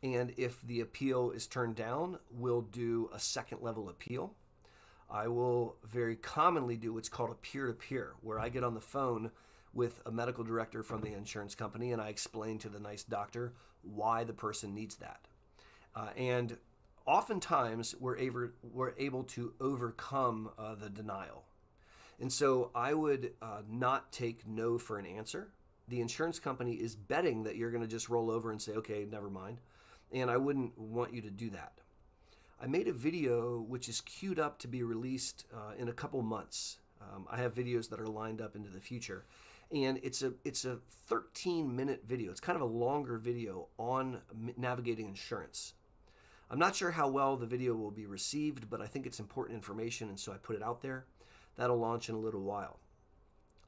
And if the appeal is turned down, we'll do a second level appeal. I will very commonly do what's called a peer-to-peer, where I get on the phone with a medical director from the insurance company and I explain to the nice doctor why the person needs that. And oftentimes we're able to overcome the denial. And so I would not take no for an answer. The insurance company is betting that you're going to just roll over and say, okay, never mind. And I wouldn't want you to do that. I made a video which is queued up to be released in a couple months. I have videos that are lined up into the future. And it's a 13-minute video. It's kind of a longer video on navigating insurance. I'm not sure how well the video will be received, but I think it's important information, and so I put it out there. That'll launch in a little while.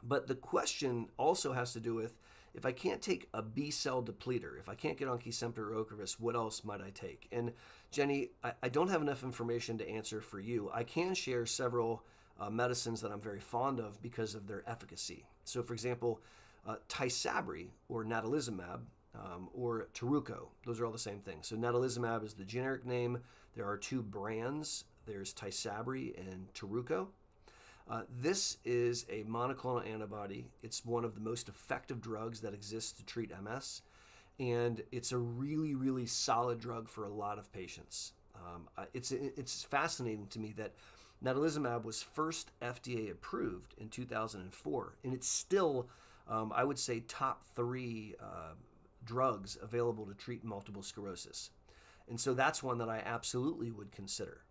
But the question also has to do with, if I can't take a B-cell depleter, if I can't get on Kesimpta or Ocrevus, what else might I take? And Jenny, I don't have enough information to answer for you. I can share several medicines that I'm very fond of because of their efficacy. So for example, Tysabri or natalizumab or Teruco, those are all the same thing. So natalizumab is the generic name. There are two brands. There's Tysabri and Teruco. This is a monoclonal antibody. It's one of the most effective drugs that exists to treat MS, and it's a really, really solid drug for a lot of patients. It's fascinating to me that natalizumab was first FDA approved in 2004, and it's still, I would say, top 3 drugs available to treat multiple sclerosis. And so that's one that I absolutely would consider.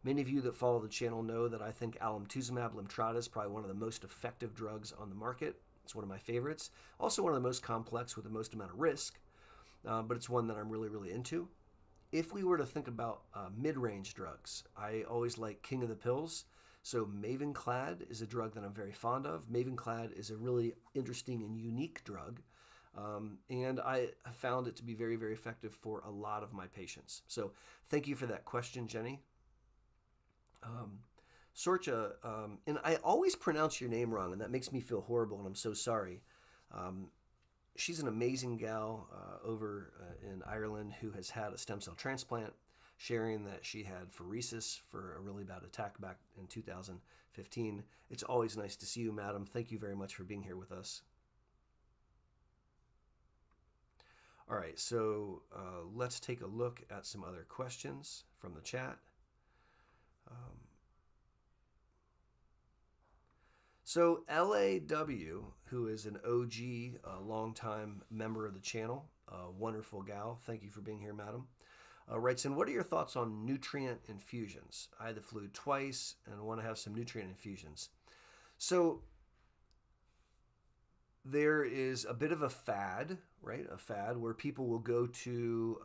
Many of you that follow the channel know that I think alemtuzumab Lemtrada is probably one of the most effective drugs on the market. It's one of my favorites. Also one of the most complex with the most amount of risk, but it's one that I'm really, really into. If we were to think about mid-range drugs, I always like king of the pills. So Mavenclad is a drug that I'm very fond of. Mavenclad is a really interesting and unique drug, and I have found it to be very, very effective for a lot of my patients. So thank you for that question, Jenny. Sorcha, and I always pronounce your name wrong, and that makes me feel horrible, and I'm so sorry. She's an amazing gal over in Ireland who has had a stem cell transplant, sharing that she had pheresis for a really bad attack back in 2015. It's always nice to see you, madam. Thank you very much for being here with us. All right, so let's take a look at some other questions from the chat. So LAW, who is an OG, longtime member of the channel, wonderful gal, thank you for being here, madam, writes in, what are your thoughts on nutrient infusions? I had the flu twice and want to have some nutrient infusions. So there is a bit of a fad, right? A fad where people will go to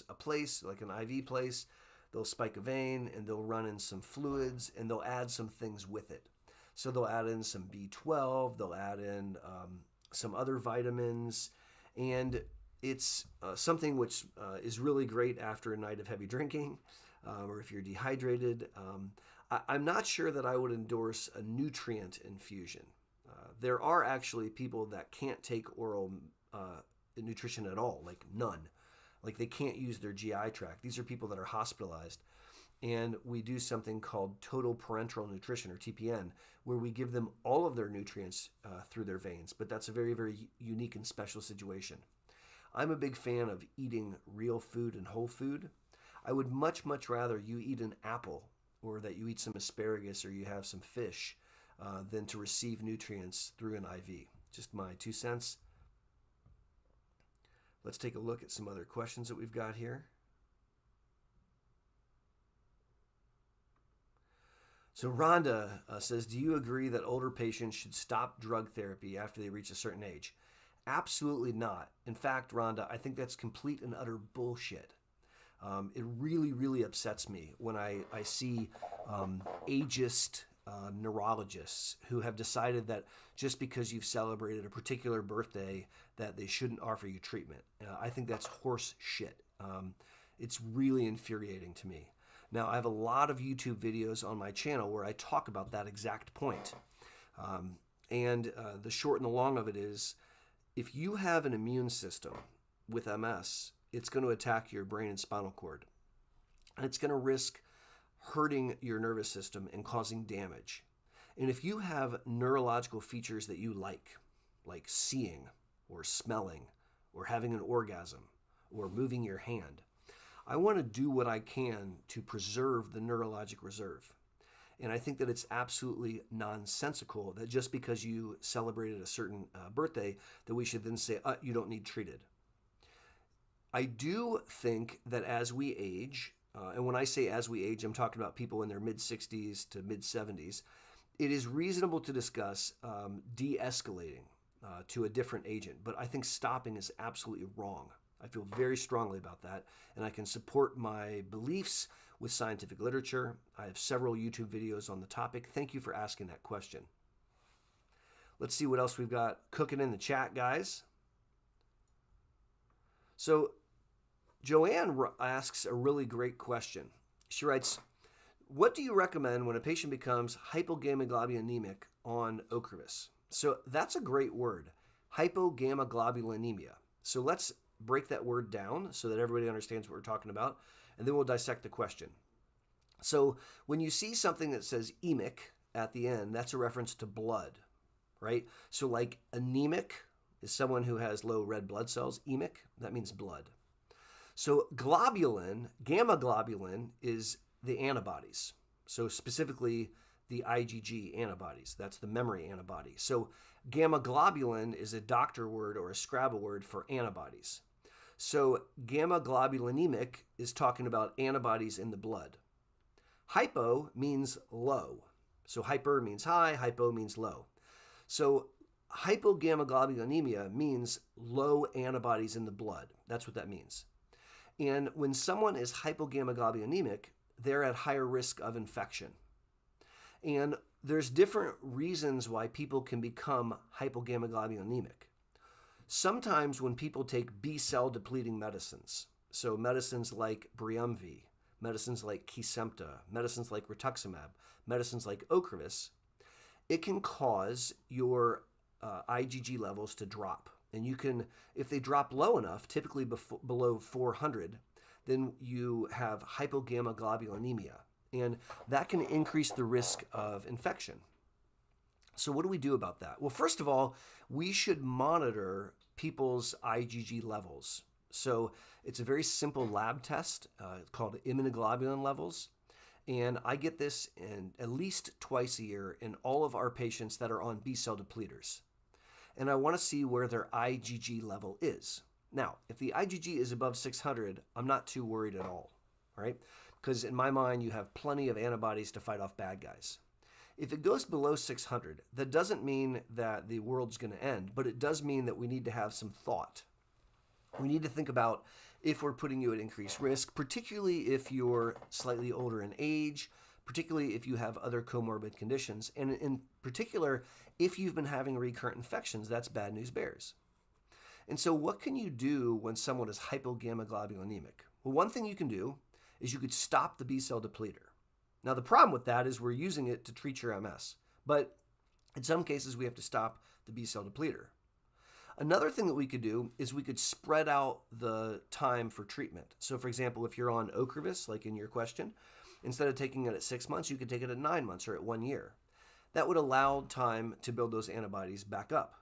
a place, like an IV place, they'll spike a vein and they'll run in some fluids and they'll add some things with it. So they'll add in some B12, they'll add in some other vitamins, and it's something which is really great after a night of heavy drinking, or if you're dehydrated. I'm not sure that I would endorse a nutrient infusion. There are actually people that can't take oral nutrition at all, like none. Like they can't use their GI tract. These are people that are hospitalized. And we do something called total parenteral nutrition, or TPN, where we give them all of their nutrients through their veins. But that's a very, very unique and special situation. I'm a big fan of eating real food and whole food. I would much, much rather you eat an apple or that you eat some asparagus or you have some fish than to receive nutrients through an IV. Just my 2 cents. Let's take a look at some other questions that we've got here. So Rhonda says, do you agree that older patients should stop drug therapy after they reach a certain age? Absolutely not. In fact, Rhonda, I think that's complete and utter bullshit. It really, really upsets me when I see ageist neurologists who have decided that just because you've celebrated a particular birthday that they shouldn't offer you treatment. I think that's horse shit. It's really infuriating to me. Now, I have a lot of YouTube videos on my channel where I talk about that exact point. The short and the long of it is, if you have an immune system with MS, it's going to attack your brain and spinal cord. And it's going to risk hurting your nervous system and causing damage. And if you have neurological features that you like seeing or smelling or having an orgasm or moving your hand, I want to do what I can to preserve the neurologic reserve. And I think that it's absolutely nonsensical that just because you celebrated a certain birthday, that we should then say, you don't need treated. I do think that as we age, and when I say as we age, I'm talking about people in their mid-60s to mid-70s, it is reasonable to discuss de-escalating to a different agent. But I think stopping is absolutely wrong. I feel very strongly about that, and I can support my beliefs with scientific literature. I have several YouTube videos on the topic. Thank you for asking that question. Let's see what else we've got cooking in the chat, guys. So Joanne asks a really great question. She writes, what do you recommend when a patient becomes hypogammaglobulinemic on Ocrevus? So that's a great word, hypogammaglobulinemia. So let's break that word down so that everybody understands what we're talking about, and then we'll dissect the question. So when you see something that says emic at the end, that's a reference to blood, right? So like anemic is someone who has low red blood cells. Emic, that means blood. So globulin, gamma globulin, is the antibodies. So specifically the IgG antibodies. That's the memory antibody. So gamma globulin is a doctor word or a Scrabble word for antibodies. So gamma globulinemic is talking about antibodies in the blood. Hypo means low. So hyper means high, hypo means low. So hypogammaglobulinemia means low antibodies in the blood. That's what that means. And when someone is hypogammaglobulinemic, they're at higher risk of infection. And there's different reasons why people can become hypogammaglobulinemic. Sometimes when people take B-cell depleting medicines, so medicines like Briumvi, medicines like Kesimpta, medicines like rituximab, medicines like Ocrevus, it can cause your IgG levels to drop. And you can, if they drop low enough, typically below 400, then you have hypogammaglobulinemia. And that can increase the risk of infection. So what do we do about that? Well, first of all, we should monitor people's IgG levels. So it's a very simple lab test. It's called immunoglobulin levels. And I get this in at least twice a year in all of our patients that are on B-cell depleters. And I want to see where their IgG level is. Now, if the IgG is above 600, I'm not too worried at all, right? Because in my mind, you have plenty of antibodies to fight off bad guys. If it goes below 600, that doesn't mean that the world's going to end, but it does mean that we need to have some thought. We need to think about if we're putting you at increased risk, particularly if you're slightly older in age, particularly if you have other comorbid conditions, and in particular, if you've been having recurrent infections. That's bad news bears. And so what can you do when someone is hypogammaglobulinemic? Well, one thing you can do is you could stop the B-cell depleter. Now, the problem with that is we're using it to treat your MS, but in some cases we have to stop the B-cell depleter. Another thing that we could do is we could spread out the time for treatment. So, for example, if you're on Ocrevus, like in your question, instead of taking it at 6 months, you could take it at 9 months or at 1 year. That would allow time to build those antibodies back up.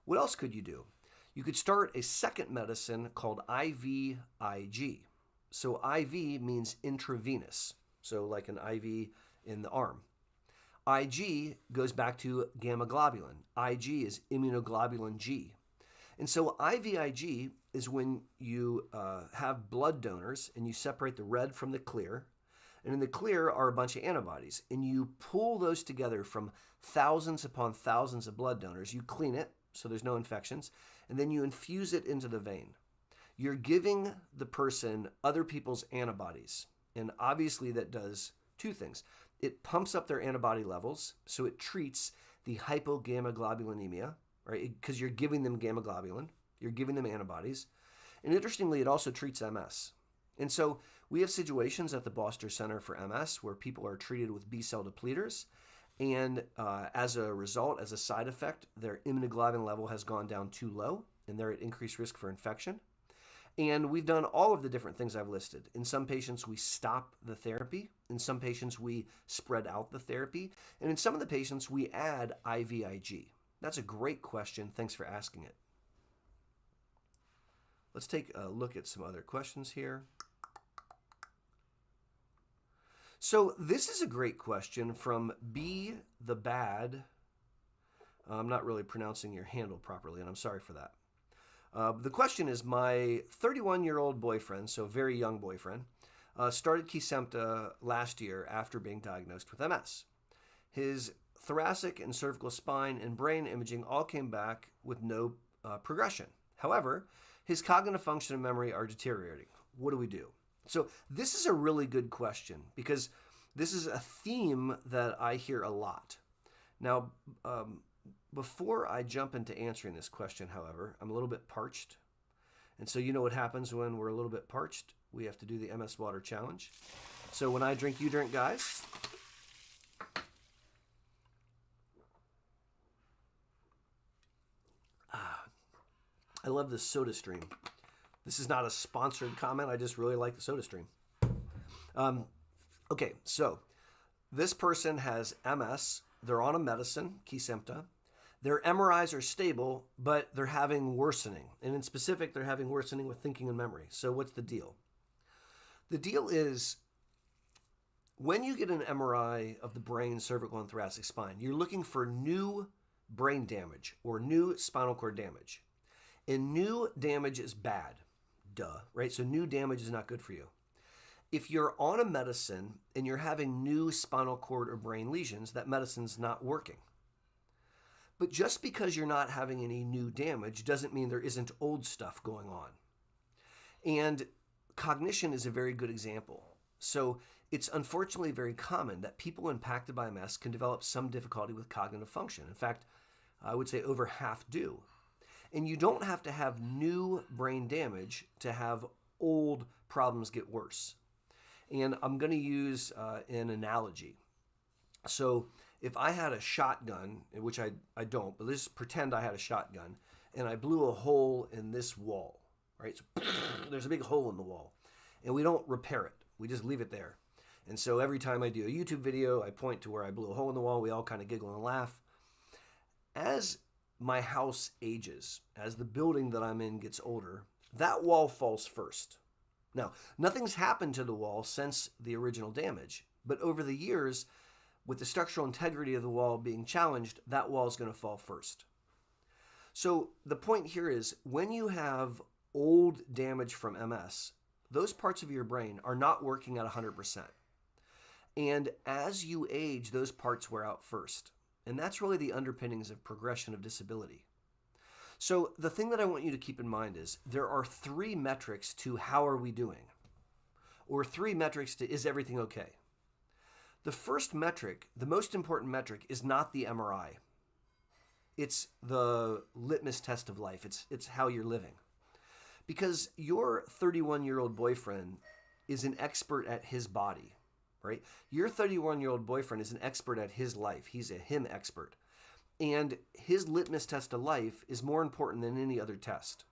What else could you do? You could start a second medicine called IVIG. So IV means intravenous, so like an IV in the arm. IG goes back to gamma globulin. IG is immunoglobulin G. And so IVIG is when you have blood donors and you separate the red from the clear. And in the clear are a bunch of antibodies. And you pull those together from thousands upon thousands of blood donors. You clean it so there's no infections. And then you infuse it into the vein. You're giving the person other people's antibodies. And obviously that does two things. It pumps up their antibody levels, so it treats the hypogammaglobulinemia, right? Because you're giving them gamma globulin, you're giving them antibodies. And interestingly, it also treats MS. And so We have situations at the Boster Center for MS where people are treated with B-cell depleters, and as a result, as a side effect, their immunoglobulin level has gone down too low, and they're at increased risk for infection. And we've done all of the different things I've listed. In some patients, we stop the therapy. In some patients, we spread out the therapy. And in some of the patients, we add IVIG. That's a great question. Thanks for asking it. Let's take a look at some other questions here. So this is a great question from B the Bad. I'm not really pronouncing your handle properly, and I'm sorry for that. The question is, my 31-year-old boyfriend, so very young boyfriend, started Kesimpta last year after being diagnosed with MS. His thoracic and cervical spine and brain imaging all came back with no progression. However, his cognitive function and memory are deteriorating. What do we do? So this is a really good question because this is a theme that I hear a lot. Now, before I jump into answering this question, however, I'm a little bit parched. And so you know what happens when we're a little bit parched? We have to do the MS Water Challenge. So when I drink, you drink, guys. I love the Soda Stream. This is not a sponsored comment. I just really like the Soda Stream. Okay, so this person has MS. They're on a medicine, Kesimpta. Their MRIs are stable, but they're having worsening. And in specific, they're having worsening with thinking and memory. So what's the deal? The deal is when you get an MRI of the brain, cervical, and thoracic spine, you're looking for new brain damage or new spinal cord damage. And new damage is bad. Duh, right? So new damage is not good for you. If you're on a medicine and you're having new spinal cord or brain lesions, that medicine's not working. But just because you're not having any new damage doesn't mean there isn't old stuff going on. And cognition is a very good example. So it's unfortunately very common that people impacted by MS can develop some difficulty with cognitive function. In fact, I would say over half do. And you don't have to have new brain damage to have old problems get worse. And I'm going to use an analogy. So if I had a shotgun, which I don't, but let's pretend I had a shotgun, and I blew a hole in this wall, right? So there's a big hole in the wall, and we don't repair it. We just leave it there. And so every time I do a YouTube video, I point to where I blew a hole in the wall. We all kind of giggle and laugh. As my house ages, as the building that I'm in gets older, that wall falls first. Now, nothing's happened to the wall since the original damage, but over the years, with the structural integrity of the wall being challenged, that wall is going to fall first. So the point here is when you have old damage from MS, those parts of your brain are not working at 100%. And as you age, those parts wear out first. And that's really the underpinnings of progression of disability. So the thing that I want you to keep in mind is there are 3 metrics to how are we doing, or 3 metrics to is everything okay. The first metric, the most important metric, is not the MRI. It's the litmus test of life. It's how you're living. Because your 31-year-old boyfriend is an expert at his body, right? Your 31-year-old boyfriend is an expert at his life. He's a him expert. And his litmus test of life is more important than any other test.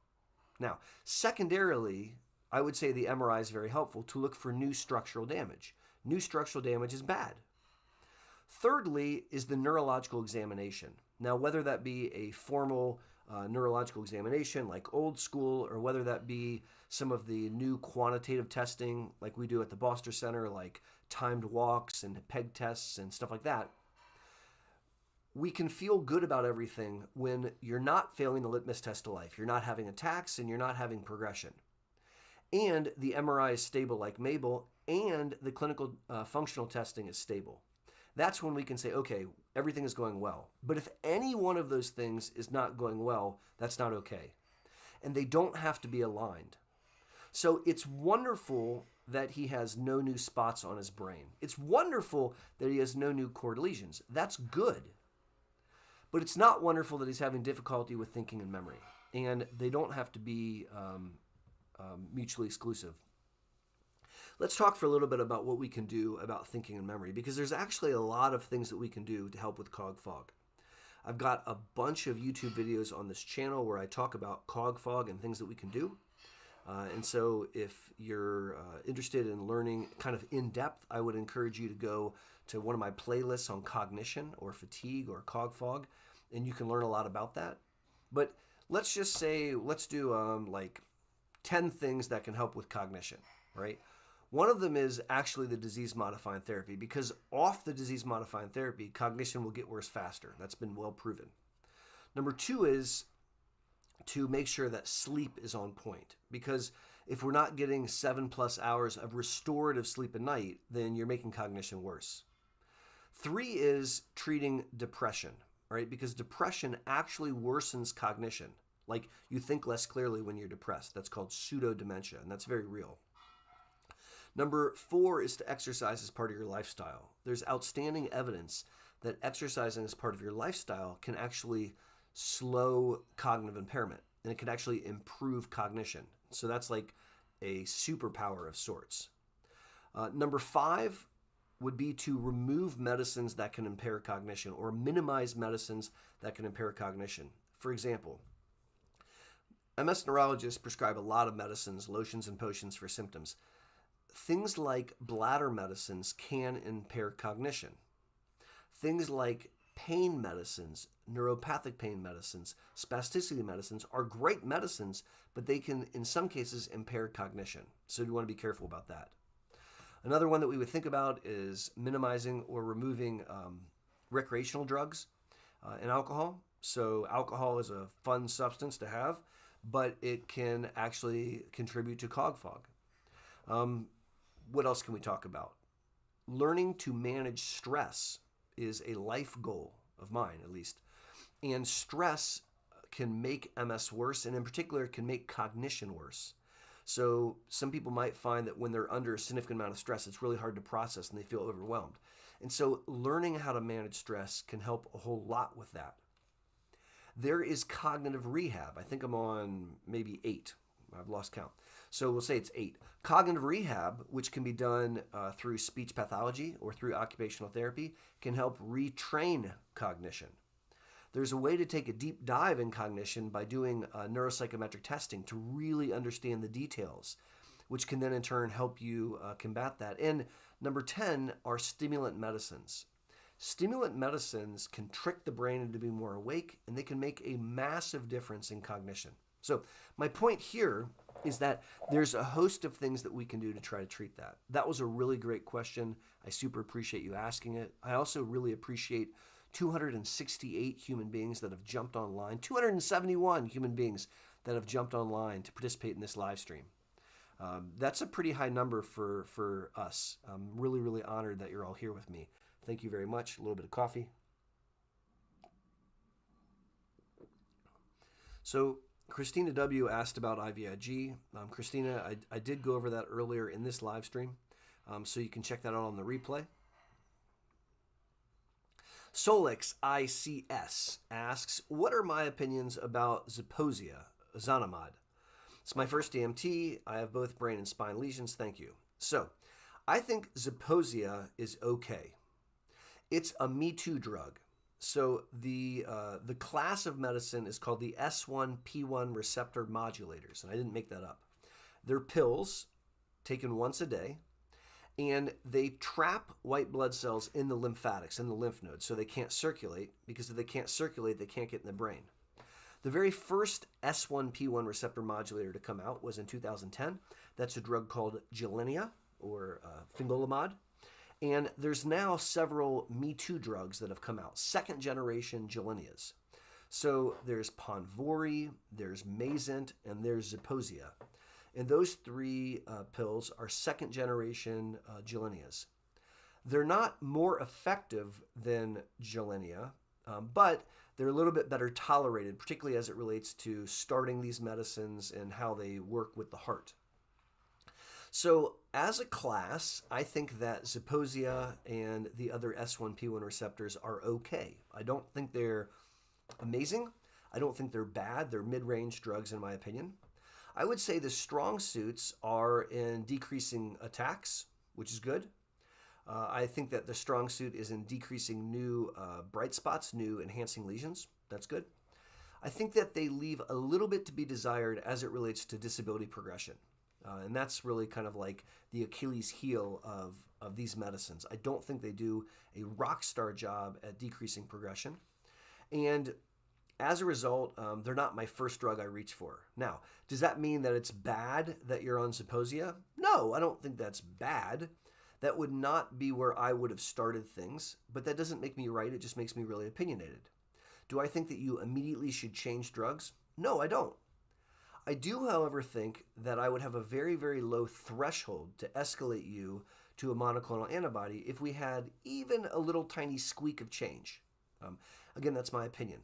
Now, secondarily, I would say the MRI is very helpful to look for new structural damage. New structural damage is bad. Thirdly is the neurological examination. Now, whether that be a formal neurological examination like old school, or whether that be some of the new quantitative testing like we do at the Boster Center, like timed walks and peg tests and stuff like that, we can feel good about everything when you're not failing the litmus test of life. You're not having attacks and you're not having progression. And the MRI is stable like Mabel, and the clinical functional testing is stable. That's when we can say, okay, everything is going well. But if any one of those things is not going well, that's not okay. And they don't have to be aligned. So it's wonderful that he has no new spots on his brain. It's wonderful that he has no new cord lesions. That's good. But it's not wonderful that he's having difficulty with thinking and memory. And they don't have to be mutually exclusive. let's talk for a little bit about what we can do about thinking and memory, because there's actually a lot of things that we can do to help with cog fog. I've got a bunch of YouTube videos on this channel where I talk about cog fog and things that we can do. And so if you're interested in learning kind of in depth, I would encourage you to go to one of my playlists on cognition or fatigue or cog fog, and you can learn a lot about that. But let's just say, let's do like 10 things that can help with cognition, right? One of them is actually the disease-modifying therapy, because off the disease-modifying therapy, cognition will get worse faster. That's been well proven. Number 2 is to make sure that sleep is on point, because if we're not getting 7+ hours of restorative sleep a night, then you're making cognition worse. 3 is treating depression, right? Because depression actually worsens cognition. Like, you think less clearly when you're depressed. That's called pseudo-dementia, and that's very real. Number 4 is to exercise as part of your lifestyle. There's outstanding evidence that exercising as part of your lifestyle can actually slow cognitive impairment, and it can actually improve cognition. So that's like a superpower of sorts. Number 5 would be to remove medicines that can impair cognition, or minimize medicines that can impair cognition. For example, MS neurologists prescribe a lot of medicines, lotions and potions for symptoms. Things like bladder medicines can impair cognition. Things like pain medicines, neuropathic pain medicines, spasticity medicines are great medicines, but they can, in some cases, impair cognition. So you want to be careful about that. Another one that we would think about is minimizing or removing recreational drugs and alcohol. So alcohol is a fun substance to have, but it can actually contribute to cog fog. What else can we talk about? Learning to manage stress is a life goal of mine, at least. And stress can make MS worse, and in particular can make cognition worse. So some people might find that when they're under a significant amount of stress, it's really hard to process and they feel overwhelmed. And so learning how to manage stress can help a whole lot with that. There is cognitive rehab. I think I'm on maybe 8. I've lost count. So we'll say it's 8. Cognitive rehab, which can be done through speech pathology or through occupational therapy, can help retrain cognition. There's a way to take a deep dive in cognition by doing neuropsychometric testing to really understand the details, which can then in turn help you combat that. And number 10 are stimulant medicines. Stimulant medicines can trick the brain into being more awake, and they can make a massive difference in cognition. So my point here is that there's a host of things that we can do to try to treat that. That was a really great question. I super appreciate you asking it. I also really appreciate 268 human beings that have jumped online, 271 human beings that have jumped online to participate in this live stream. That's a pretty high number for us. I'm really, really honored that you're all here with me. Thank you very much. A little bit of coffee. So Christina W. asked about IVIG. Christina, I did go over that earlier in this live stream, so you can check that out on the replay. Solix ICS asks, what are my opinions about Zeposia, ozanimod? It's my first DMT. I have both brain and spine lesions. Thank you. So I think Zeposia is okay. It's a Me Too drug. So the class of medicine is called the S1P1 receptor modulators, and I didn't make that up. They're pills taken once a day, and they trap white blood cells in the lymphatics, in the lymph nodes, so they can't circulate, because if they can't circulate, they can't get in the brain. The very first S1P1 receptor modulator to come out was in 2010. That's a drug called Gilenya, or fingolimod. And there's now several Me Too drugs that have come out, second generation Gilenyas. So there's Ponvory, there's Mayzent, and there's Zeposia. And those 3 pills are second generation Gilenyas. They're not more effective than Gilenya, but they're a little bit better tolerated, particularly as it relates to starting these medicines and how they work with the heart. So as a class, I think that Zeposia and the other S1P1 receptors are okay. I don't think they're amazing. I don't think they're bad. They're mid-range drugs in my opinion. I would say the strong suits are in decreasing attacks, which is good. I think that the strong suit is in decreasing new bright spots, new enhancing lesions. That's good. I think that they leave a little bit to be desired as it relates to disability progression. And that's really kind of like the Achilles heel of these medicines. I don't think they do a rock star job at decreasing progression. And as a result, they're not my first drug I reach for. Now, does that mean that it's bad that you're on Zeposia? No, I don't think that's bad. That would not be where I would have started things, but that doesn't make me right. It just makes me really opinionated. Do I think that you immediately should change drugs? No, I don't. I do, however, think that I would have a very, very low threshold to escalate you to a monoclonal antibody if we had even a little tiny squeak of change. Again, that's my opinion.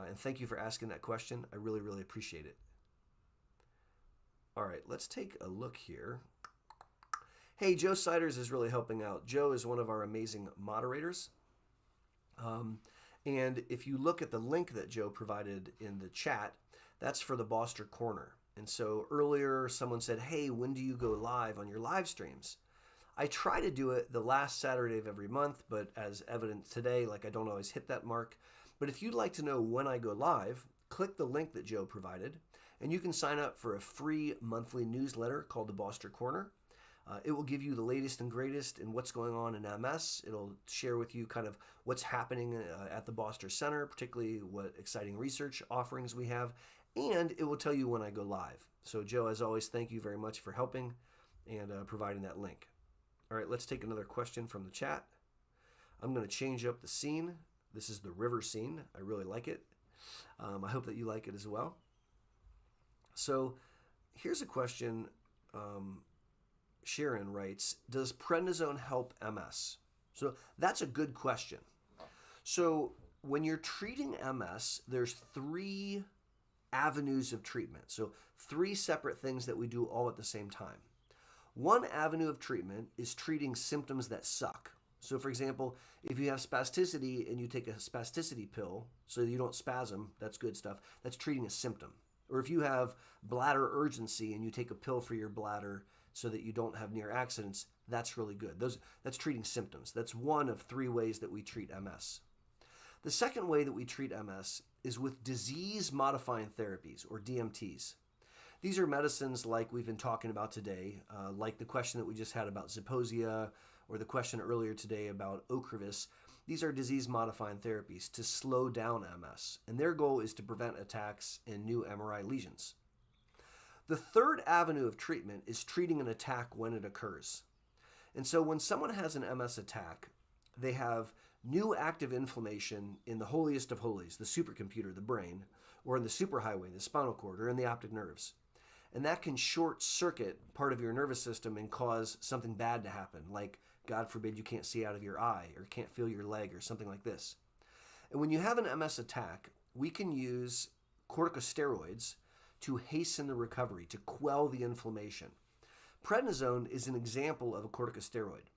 And thank you for asking that question. I really, really appreciate it. All right, let's take a look here. Hey, Joe Siders is really helping out. Joe is one of our amazing moderators. And if you look at the link that Joe provided in the chat, that's for the Boster Corner. And so earlier someone said, hey, when do you go live on your live streams? I try to do it the last Saturday of every month, but as evident today, like I don't always hit that mark. But if you'd like to know when I go live, click the link that Joe provided, and you can sign up for a free monthly newsletter called the Boster Corner. It will give you the latest and greatest in what's going on in MS. It'll share with you kind of what's happening at the Boster Center, particularly what exciting research offerings we have, and it will tell you when I go live. So Joe, as always, thank you very much for helping and providing that link. All right, let's take another question from the chat. I'm going to change up the scene. This is the river scene. I really like it. I hope that you like it as well. So here's a question. Sharon writes, does prednisone help MS? So that's a good question. So when you're treating MS, there's 3 avenues of treatment. So 3 separate things that we do all at the same time. One avenue of treatment is treating symptoms that suck. So for example, if you have spasticity and you take a spasticity pill so you don't spasm, that's good stuff. That's treating a symptom. Or if you have bladder urgency and you take a pill for your bladder so that you don't have near accidents, that's really good. That's treating symptoms. That's one of 3 ways that we treat MS. The second way that we treat MS is with disease-modifying therapies, or DMTs. These are medicines like we've been talking about today, like the question that we just had about Zeposia, or the question earlier today about Ocrevus. These are disease-modifying therapies to slow down MS, and their goal is to prevent attacks and new MRI lesions. The third avenue of treatment is treating an attack when it occurs. And so when someone has an MS attack, they have new active inflammation in the holiest of holies, the supercomputer, the brain, or in the superhighway, the spinal cord, or in the optic nerves. And that can short circuit part of your nervous system and cause something bad to happen, like, God forbid, you can't see out of your eye or can't feel your leg or something like this. And when you have an MS attack, we can use corticosteroids to hasten the recovery, to quell the inflammation. Prednisone is an example of a corticosteroid.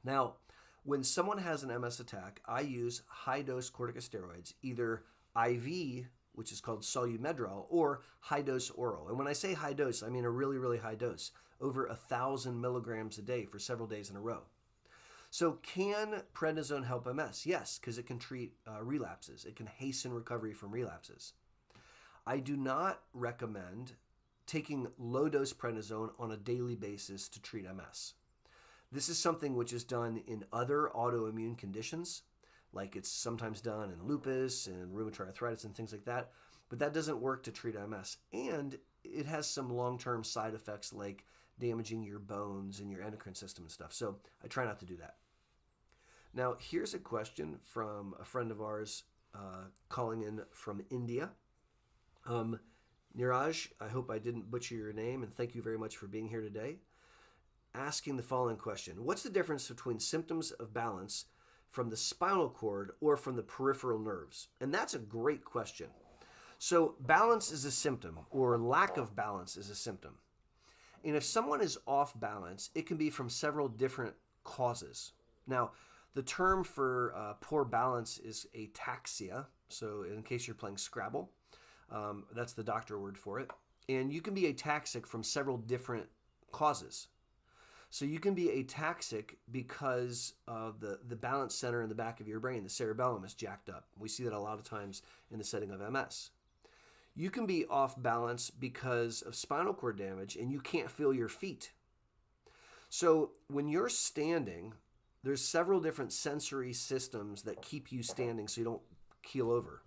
Now, when someone has an MS attack, I use high-dose corticosteroids, either IV, which is called Solumedrol, or high-dose oral. And when I say high dose, I mean a really, really high dose, over 1,000 milligrams a day for several days in a row. So can prednisone help MS? Yes, because it can treat relapses. It can hasten recovery from relapses. I do not recommend taking low-dose prednisone on a daily basis to treat MS. This is something which is done in other autoimmune conditions, like it's sometimes done in lupus and rheumatoid arthritis and things like that, but that doesn't work to treat MS. And it has some long-term side effects like damaging your bones and your endocrine system and stuff. So I try not to do that. Now, here's a question from a friend of ours calling in from India. Niraj, I hope I didn't butcher your name, and thank you very much for being here today. Asking the following question: what's the difference between symptoms of balance from the spinal cord or from the peripheral nerves? And that's a great question. So balance is a symptom, or lack of balance is a symptom. And if someone is off balance, it can be from several different causes. Now, the term for poor balance is ataxia. So in case you're playing Scrabble, that's the doctor word for it. And you can be ataxic from several different causes. So you can be ataxic because of the balance center in the back of your brain, the cerebellum, is jacked up. We see that a lot of times in the setting of MS. You can be off balance because of spinal cord damage and you can't feel your feet. So when you're standing, there's several different sensory systems that keep you standing so you don't keel over.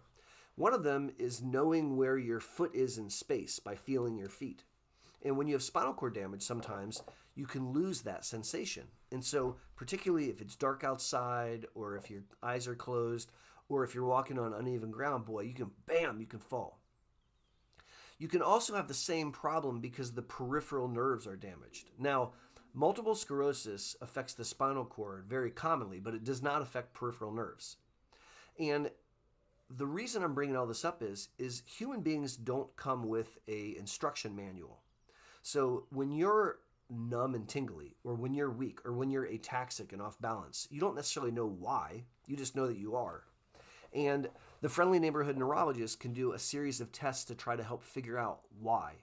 One of them is knowing where your foot is in space by feeling your feet. And when you have spinal cord damage, sometimes you can lose that sensation. And so particularly if it's dark outside or if your eyes are closed or if you're walking on uneven ground, boy, you can fall. You can also have the same problem because the peripheral nerves are damaged. Now, multiple sclerosis affects the spinal cord very commonly, but it does not affect peripheral nerves. And the reason I'm bringing all this up is human beings don't come with an instruction manual. So when you're numb and tingly, or when you're weak, or when you're ataxic and off balance, you don't necessarily know why. You just know that you are. And the friendly neighborhood neurologist can do a series of tests to try to help figure out why.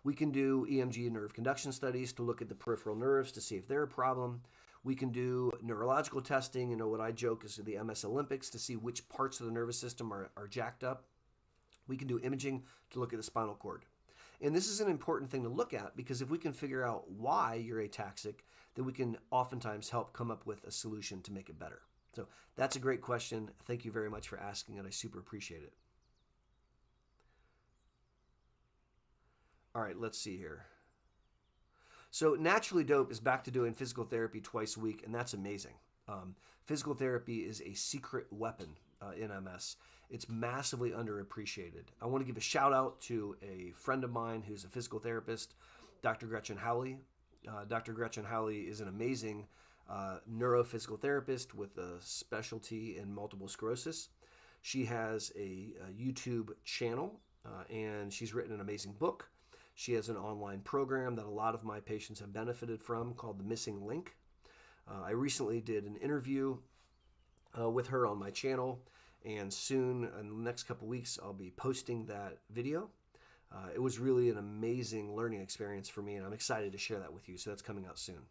We can do EMG and nerve conduction studies to look at the peripheral nerves to see if they're a problem. We can do neurological testing, what I joke is the MS Olympics, to see which parts of the nervous system are jacked up. We can do imaging to look at the spinal cord. And this is an important thing to look at because if we can figure out why you're ataxic, then we can oftentimes help come up with a solution to make it better. So that's a great question. Thank you very much for asking it. I super appreciate it. All right, let's see here. So Naturally Dope is back to doing physical therapy twice a week, and that's amazing. Physical therapy is a secret weapon in MS. It's massively underappreciated. I want to give a shout out to a friend of mine who's a physical therapist, Dr. Gretchen Howley. Dr. Gretchen Howley is an amazing neurophysical therapist with a specialty in multiple sclerosis. She has a YouTube channel, and she's written an amazing book. She has an online program that a lot of my patients have benefited from called The Missing Link. I recently did an interview with her on my channel, and soon, in the next couple weeks, I'll be posting that video. It was really an amazing learning experience for me, and I'm excited to share that with you, so that's coming out soon.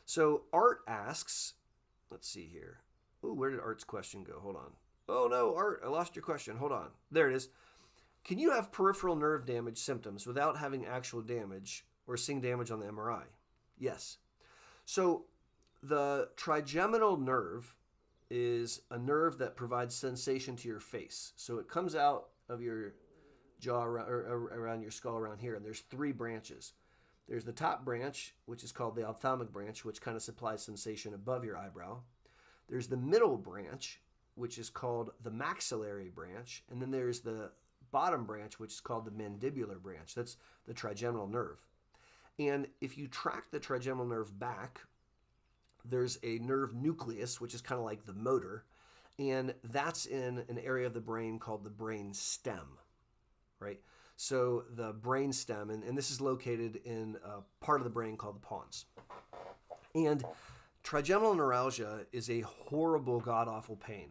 So Art asks, let's see here. Oh, where did Art's question go? Hold on. Oh no, Art, I lost your question. Hold on. There it is. Can you have peripheral nerve damage symptoms without having actual damage or seeing damage on the MRI? Yes. So the trigeminal nerve is a nerve that provides sensation to your face. So it comes out of your jaw or around your skull around here, and there's three branches. There's the top branch, which is called the ophthalmic branch, which kind of supplies sensation above your eyebrow. There's the middle branch, which is called the maxillary branch, and then there's the bottom branch, which is called the mandibular branch. That's the trigeminal nerve. And if you track the trigeminal nerve back, there's a nerve nucleus, which is kind of like the motor, and that's in an area of the brain called the brain stem, right? So the brain stem, and this is located in a part of the brain called the pons. And trigeminal neuralgia is a horrible, god-awful pain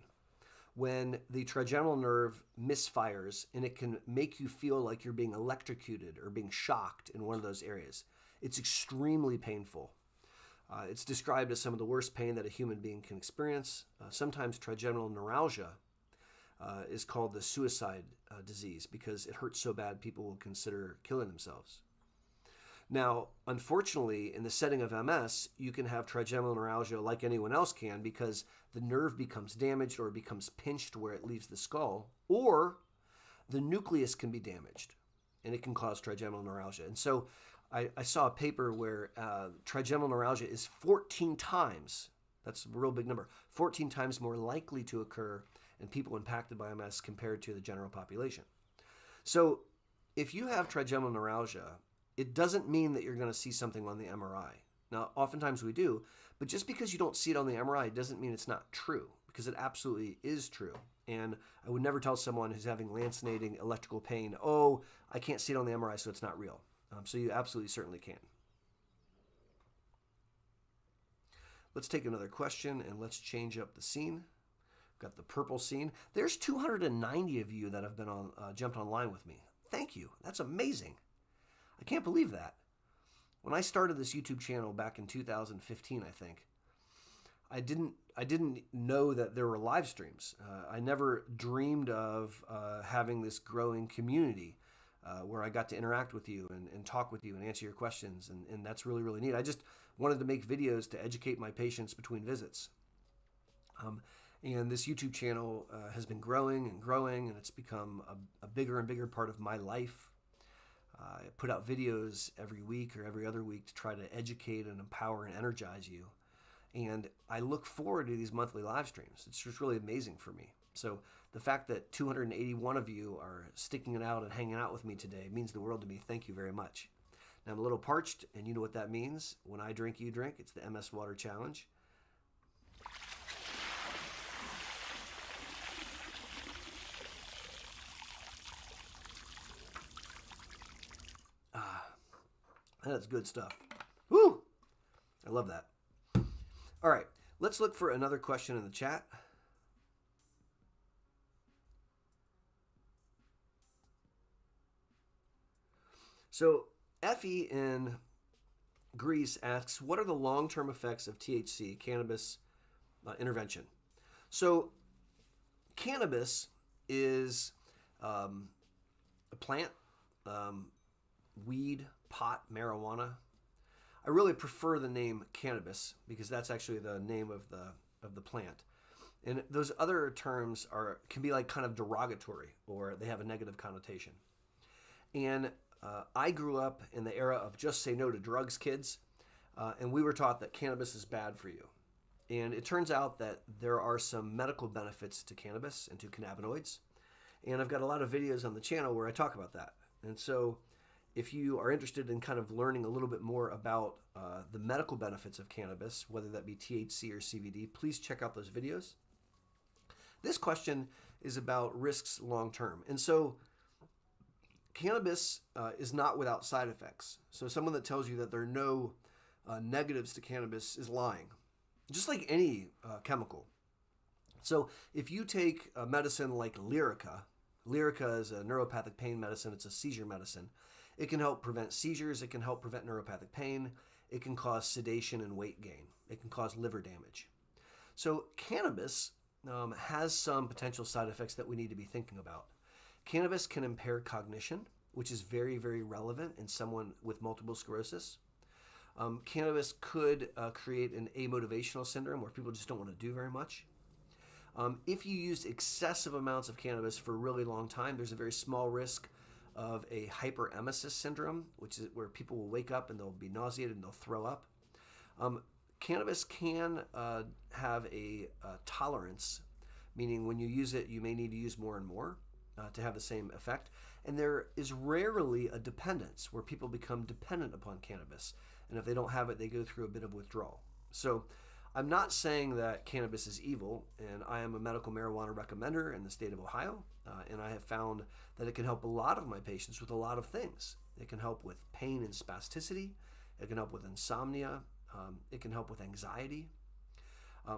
when the trigeminal nerve misfires, and it can make you feel like you're being electrocuted or being shocked in one of those areas. It's extremely painful. It's described as some of the worst pain that a human being can experience. Sometimes trigeminal neuralgia is called the suicide disease because it hurts so bad people will consider killing themselves. Now, unfortunately, in the setting of MS, you can have trigeminal neuralgia like anyone else can because the nerve becomes damaged or becomes pinched where it leaves the skull, or the nucleus can be damaged, and it can cause trigeminal neuralgia. And so I saw a paper where trigeminal neuralgia is 14 times, that's a real big number, 14 times more likely to occur in people impacted by MS compared to the general population. So if you have trigeminal neuralgia, it doesn't mean that you're going to see something on the MRI. Now, oftentimes we do, but just because you don't see it on the MRI doesn't mean it's not true, because it absolutely is true. And I would never tell someone who's having lancinating electrical pain, oh, I can't see it on the MRI, so it's not real. So you absolutely certainly can. Let's take another question and let's change up the scene. Got the purple scene. There's 290 of you that have been on jumped online with me. Thank you. That's amazing. I can't believe that. When I started this YouTube channel back in 2015, I think, I didn't know that there were live streams. I never dreamed of having this growing community where I got to interact with you and talk with you and answer your questions, and that's really, really neat. I just wanted to make videos to educate my patients between visits. And this YouTube channel has been growing and growing, and it's become a bigger and bigger part of my life. I put out videos every week or every other week to try to educate and empower and energize you. And I look forward to these monthly live streams. It's just really amazing for me. So the fact that 281 of you are sticking it out and hanging out with me today means the world to me. Thank you very much. Now, I'm a little parched, and you know what that means. When I drink, you drink. It's the MS Water Challenge. That's good stuff. Woo! I love that. All right, let's look for another question in the chat. So Effie in Greece asks, what are the long-term effects of THC, cannabis intervention? So cannabis is a plant, weed, pot, marijuana. I really prefer the name cannabis because that's actually the name of the plant. And those other terms can be like kind of derogatory, or they have a negative connotation. And I grew up in the era of just say no to drugs, kids, and we were taught that cannabis is bad for you. And it turns out that there are some medical benefits to cannabis and to cannabinoids. And I've got a lot of videos on the channel where I talk about that. And so if you are interested in kind of learning a little bit more about the medical benefits of cannabis, whether that be THC or CBD, please check out those videos. This question is about risks long term. And so cannabis is not without side effects. So someone that tells you that there are no negatives to cannabis is lying, just like any chemical. So if you take a medicine like Lyrica is a neuropathic pain medicine. It's a seizure medicine. It can help prevent seizures. It can help prevent neuropathic pain. It can cause sedation and weight gain. It can cause liver damage. So cannabis has some potential side effects that we need to be thinking about. Cannabis can impair cognition, which is very, very relevant in someone with multiple sclerosis. Cannabis could create an amotivational syndrome where people just don't want to do very much. If you use excessive amounts of cannabis for a really long time, there's a very small risk of a hyperemesis syndrome, which is where people will wake up and they'll be nauseated and they'll throw up. Cannabis can have a tolerance, meaning when you use it, you may need to use more and more to have the same effect. And there is rarely a dependence where people become dependent upon cannabis. And if they don't have it, they go through a bit of withdrawal. So I'm not saying that cannabis is evil, and I am a medical marijuana recommender in the state of Ohio, and I have found that it can help a lot of my patients with a lot of things. It can help with pain and spasticity. It can help with insomnia. It can help with anxiety.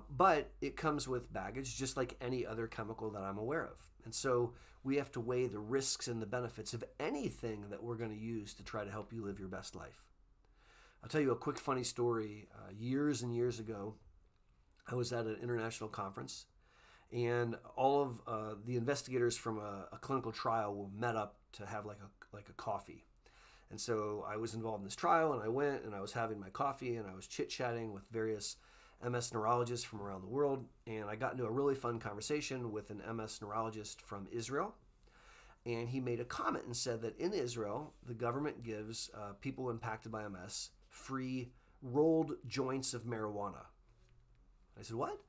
But it comes with baggage, just like any other chemical that I'm aware of. And so we have to weigh the risks and the benefits of anything that we're going to use to try to help you live your best life. I'll tell you a quick funny story. Years and years ago, I was at an international conference, and all of the investigators from a clinical trial met up to have like a coffee. And so I was involved in this trial, and I went and I was having my coffee and I was chit-chatting with various MS neurologists from around the world, and I got into a really fun conversation with an MS neurologist from Israel. And he made a comment and said that in Israel, the government gives people impacted by MS free rolled joints of marijuana. I said, what?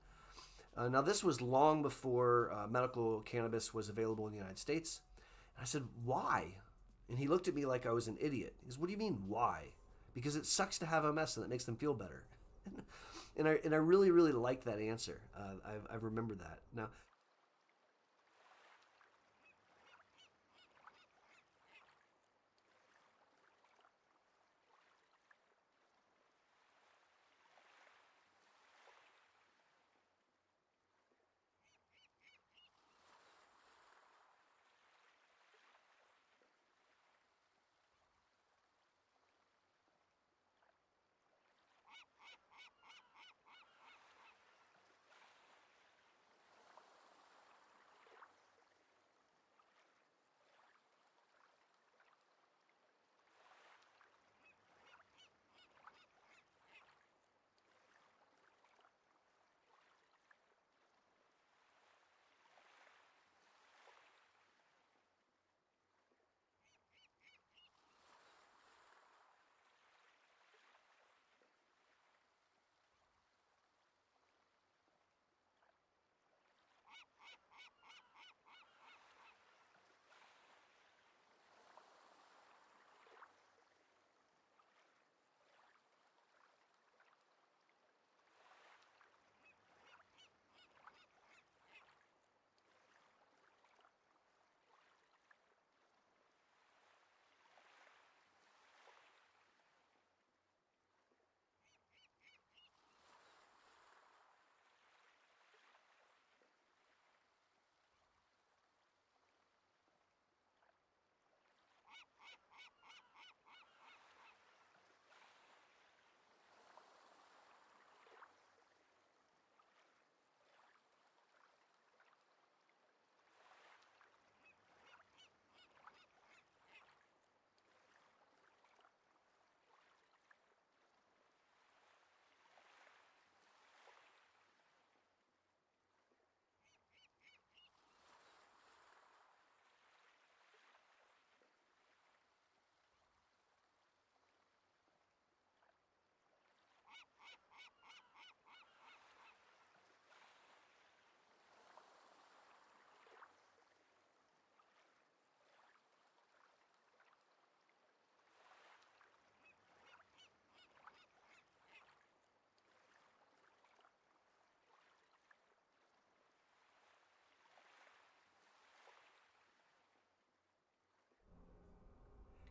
Now, this was long before medical cannabis was available in the United States. And I said, why? And he looked at me like I was an idiot. He goes, what do you mean, why? Because it sucks to have MS and it makes them feel better. And I really, really liked that answer. I remember that. Now,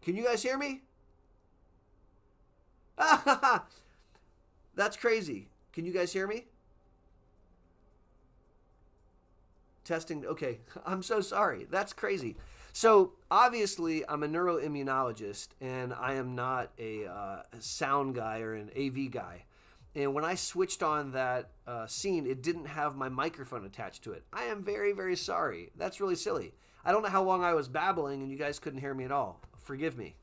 Can you guys hear me? That's crazy. Can you guys hear me? Testing. Okay. I'm so sorry. That's crazy. So obviously I'm a neuroimmunologist and I am not a sound guy or an AV guy. And when I switched on that scene, it didn't have my microphone attached to it. I am very, very sorry. That's really silly. I don't know how long I was babbling and you guys couldn't hear me at all. Forgive me.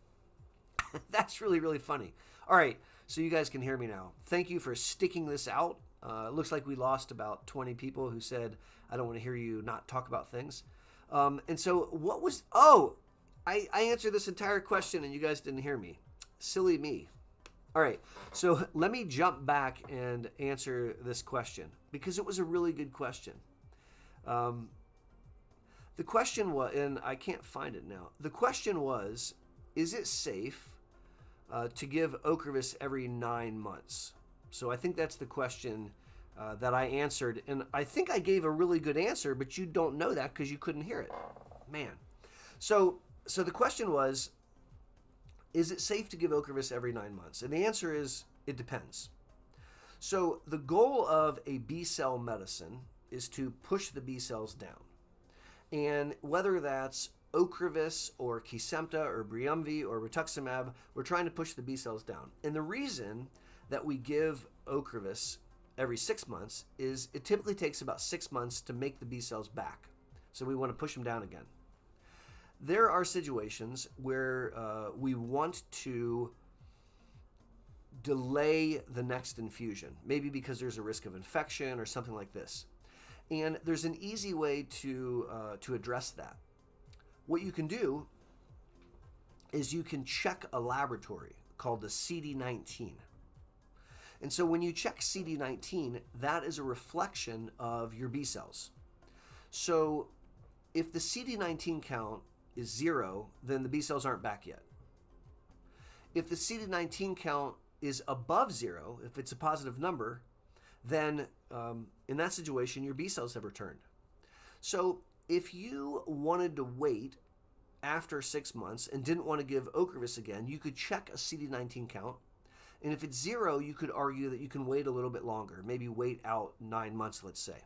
That's really, really funny. All right, so you guys can hear me now. Thank you for sticking this out. It looks like we lost about 20 people who said, I don't want to hear you not talk about things. And so what was, I answered this entire question and you guys didn't hear me. Silly me. All right, so let me jump back and answer this question because it was a really good question. The question was, and I can't find it now. The question was, is it safe to give Ocrevus every 9 months? So I think that's the question that I answered. And I think I gave a really good answer, but you don't know that because you couldn't hear it. Man. So the question was, is it safe to give Ocrevus every 9 months? And the answer is, it depends. So the goal of a B-cell medicine is to push the B cells down. And whether that's Ocrevus or Kesimpta or Briumvi or rituximab, we're trying to push the B cells down. And the reason that we give Ocrevus every 6 months is it typically takes about 6 months to make the B cells back. So we want to push them down again. There are situations where we want to delay the next infusion, maybe because there's a risk of infection or something like this. And there's an easy way to address that. What you can do is you can check a laboratory called the CD19. And so when you check CD19, that is a reflection of your B cells. So if the CD19 count is 0, then the B cells aren't back yet. If the CD19 count is above 0, if it's a positive number, then in that situation, your B cells have returned. So if you wanted to wait after 6 months and didn't want to give Ocrevus again, you could check a CD19 count. And if it's 0, you could argue that you can wait a little bit longer, maybe wait out 9 months, let's say.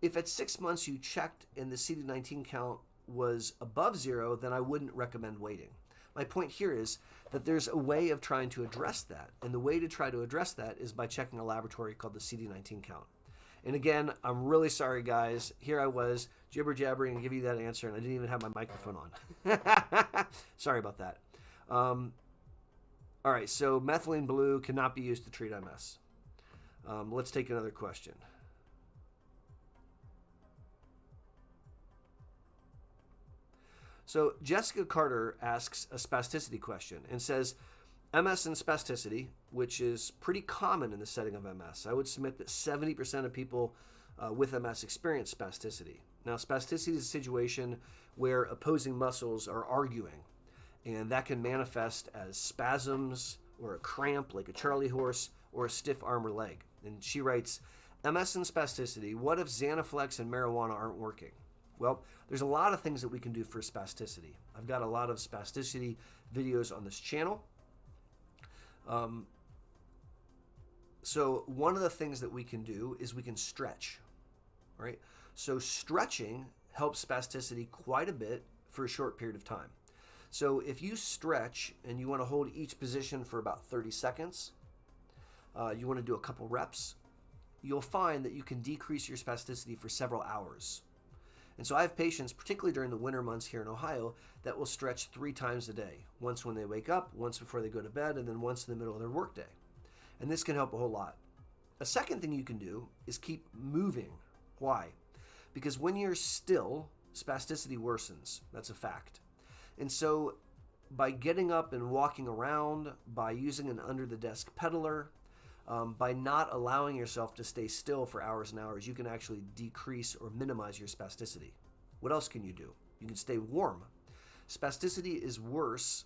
If at 6 months you checked and the CD19 count was above 0, then I wouldn't recommend waiting. My point here is that there's a way of trying to address that. And the way to try to address that is by checking a laboratory called the CD19 count. And again, I'm really sorry, guys. Here I was jibber-jabbering and giving you that answer, and I didn't even have my microphone on. Sorry about that. All right, so methylene blue cannot be used to treat MS. Let's take another question. So Jessica Carter asks a spasticity question and says, MS and spasticity, which is pretty common in the setting of MS. I would submit that 70% of people with MS experience spasticity. Now, spasticity is a situation where opposing muscles are arguing, and that can manifest as spasms or a cramp like a Charlie horse or a stiff arm or leg. And she writes, MS and spasticity, what if Xanaflex and marijuana aren't working? Well, there's a lot of things that we can do for spasticity. I've got a lot of spasticity videos on this channel. So one of the things that we can do is we can stretch, right? So stretching helps spasticity quite a bit for a short period of time. So if you stretch and you want to hold each position for about 30 seconds, you want to do a couple reps, you'll find that you can decrease your spasticity for several hours. And so I have patients, particularly during the winter months here in Ohio, that will stretch 3 times a day. Once when they wake up, once before they go to bed, and then once in the middle of their workday. And this can help a whole lot. A second thing you can do is keep moving. Why? Because when you're still, spasticity worsens. That's a fact. And so by getting up and walking around, by using an under-the-desk pedaler, by not allowing yourself to stay still for hours and hours, you can actually decrease or minimize your spasticity. What else can you do? You can stay warm. Spasticity is worse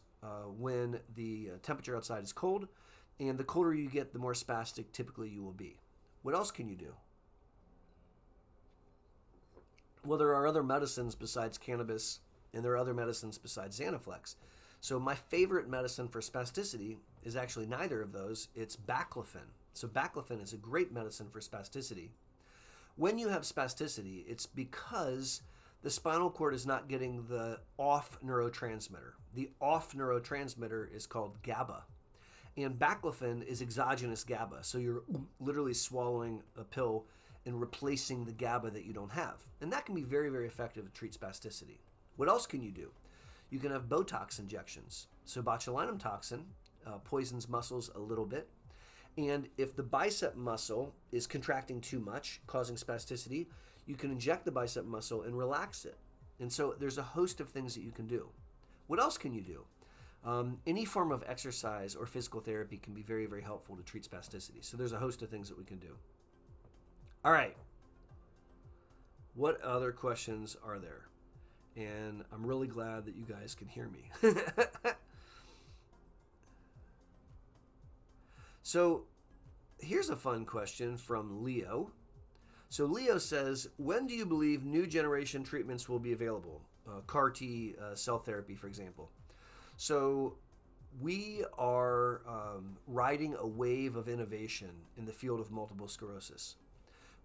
when the temperature outside is cold, and the colder you get, the more spastic typically you will be. What else can you do? Well, there are other medicines besides cannabis, and there are other medicines besides Xanaflex. So my favorite medicine for spasticity is actually neither of those. It's baclofen. So baclofen is a great medicine for spasticity. When you have spasticity, it's because the spinal cord is not getting the off neurotransmitter. The off neurotransmitter is called GABA. And baclofen is exogenous GABA. So you're literally swallowing a pill and replacing the GABA that you don't have. And that can be very, very effective to treat spasticity. What else can you do? You can have Botox injections. So botulinum toxin poisons muscles a little bit. And if the bicep muscle is contracting too much, causing spasticity, you can inject the bicep muscle and relax it. And so there's a host of things that you can do. What else can you do? Any form of exercise or physical therapy can be very, very helpful to treat spasticity. So there's a host of things that we can do. All right. What other questions are there? And I'm really glad that you guys can hear me. So here's a fun question from Leo. So Leo says, when do you believe new generation treatments will be available? CAR T cell therapy, for example. So we are riding a wave of innovation in the field of multiple sclerosis.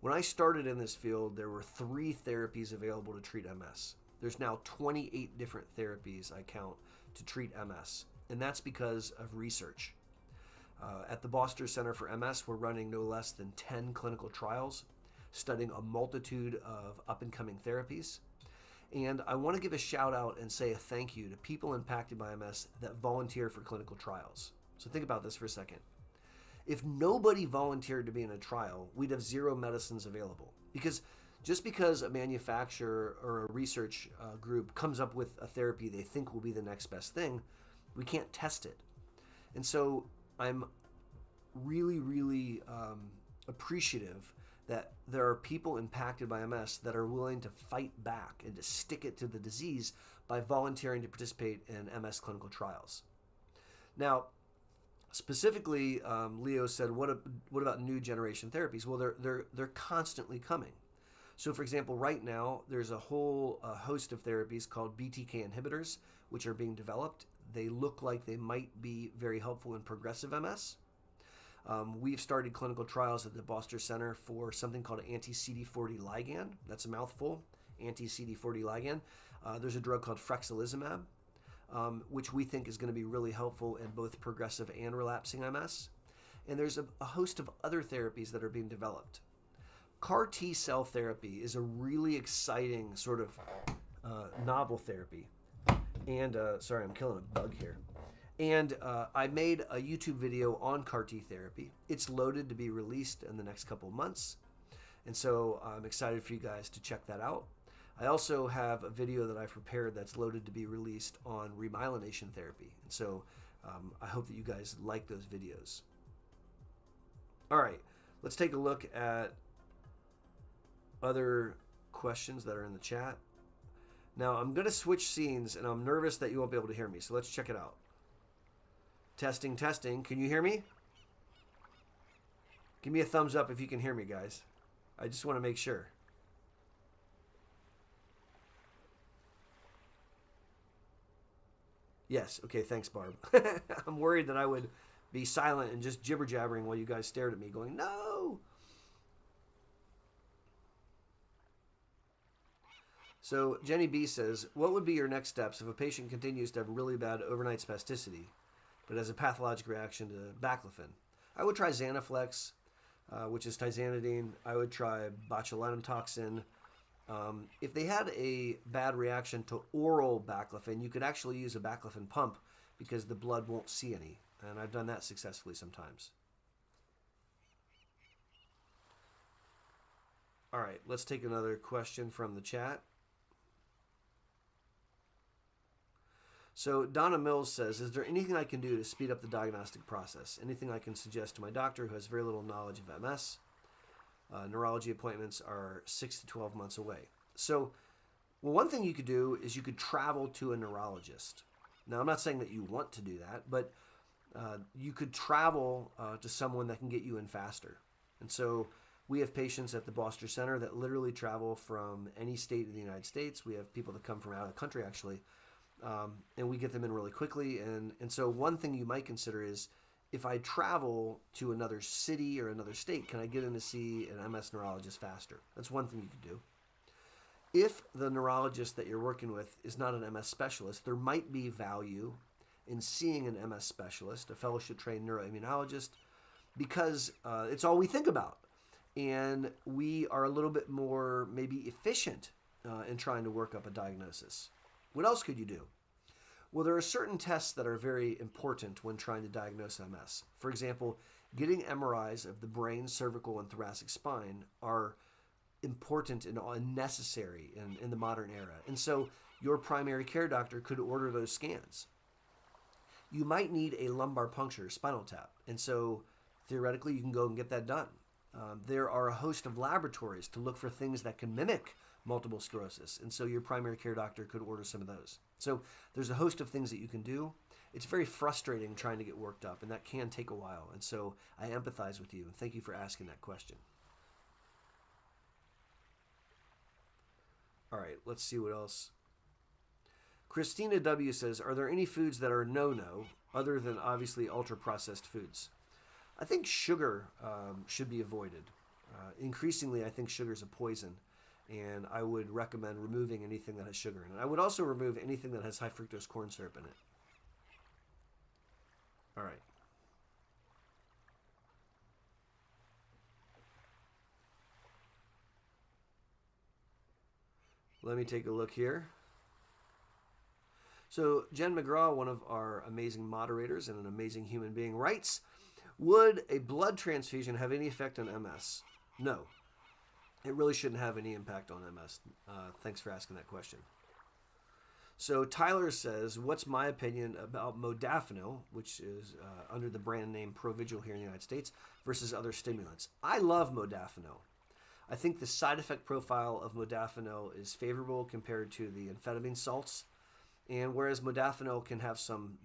When I started in this field, there were 3 therapies available to treat MS. There's now 28 different therapies I count to treat MS, and that's because of research. At the Boster Center for MS, we're running no less than 10 clinical trials, studying a multitude of up-and-coming therapies. And I want to give a shout out and say a thank you to people impacted by MS that volunteer for clinical trials. So think about this for a second. If nobody volunteered to be in a trial, we'd have 0 medicines available. Because just because a manufacturer or a research group comes up with a therapy they think will be the next best thing, we can't test it. And so I'm really, really appreciative that there are people impacted by MS that are willing to fight back and to stick it to the disease by volunteering to participate in MS clinical trials. Now, specifically, Leo said, what about new generation therapies? Well, they're constantly coming. So, for example, right now, there's a whole host of therapies called BTK inhibitors, which are being developed. They look like they might be very helpful in progressive MS. We've started clinical trials at the Boster Center for something called anti-CD40 ligand. That's a mouthful, anti-CD40 ligand. There's a drug called frexilizumab, which we think is going to be really helpful in both progressive and relapsing MS. And there's a host of other therapies that are being developed. CAR T cell therapy is a really exciting sort of novel therapy. And sorry, I'm killing a bug here. And I made a YouTube video on CAR T therapy. It's loaded to be released in the next couple of months. And so I'm excited for you guys to check that out. I also have a video that I've prepared that's loaded to be released on remyelination therapy. And so I hope that you guys like those videos. All right, let's take a look at other questions that are in the chat. Now I'm going to switch scenes and I'm nervous that you won't be able to hear me. So let's check it out. Testing, testing. Can you hear me? Give me a thumbs up if you can hear me, guys. I just want to make sure. Yes. Okay, thanks, Barb. I'm worried that I would be silent and just jibber-jabbering while you guys stared at me going, no! So Jenny B says, what would be your next steps if a patient continues to have really bad overnight spasticity, but has a pathologic reaction to baclofen? I would try Xanaflex, which is tizanidine. I would try botulinum toxin. If they had a bad reaction to oral baclofen, you could actually use a baclofen pump because the blood won't see any. And I've done that successfully sometimes. All right, let's take another question from the chat. So Donna Mills says, is there anything I can do to speed up the diagnostic process? Anything I can suggest to my doctor who has very little knowledge of MS? Neurology appointments are 6 to 12 months away. So, well, one thing you could do is you could travel to a neurologist. Now, I'm not saying that you want to do that, but you could travel to someone that can get you in faster. And so we have patients at the Boster Center that literally travel from any state in the United States. We have people that come from out of the country, actually, and we get them in really quickly. And so one thing you might consider is, if I travel to another city or another state, can I get in to see an MS neurologist faster? That's one thing you can do. If the neurologist that you're working with is not an MS specialist, there might be value in seeing an MS specialist, a fellowship-trained neuroimmunologist, because it's all we think about. And we are a little bit more maybe efficient in trying to work up a diagnosis. What else could you do? Well, there are certain tests that are very important when trying to diagnose MS. For example, getting MRIs of the brain, cervical, and thoracic spine are important and necessary in the modern era. And so your primary care doctor could order those scans. You might need a lumbar puncture, spinal tap. And so theoretically, you can go and get that done. There are a host of laboratories to look for things that can mimic multiple sclerosis. And so your primary care doctor could order some of those. So there's a host of things that you can do. It's very frustrating trying to get worked up, and that can take a while. And so I empathize with you, and thank you for asking that question. All right, let's see what else. Christina W. says, are there any foods that are no-no, other than obviously ultra-processed foods? I think sugar should be avoided. Increasingly, I think sugar is a poison, and I would recommend removing anything that has sugar in it. I would also remove anything that has high fructose corn syrup in it. All right. Let me take a look here. So Jen McGraw, one of our amazing moderators and an amazing human being, writes, would a blood transfusion have any effect on MS? No. It really shouldn't have any impact on MS. Thanks for asking that question. So Tyler says, what's my opinion about modafinil, which is under the brand name Provigil here in the United States, versus other stimulants? I love modafinil. I think the side effect profile of modafinil is favorable compared to the amphetamine salts. And whereas modafinil can have some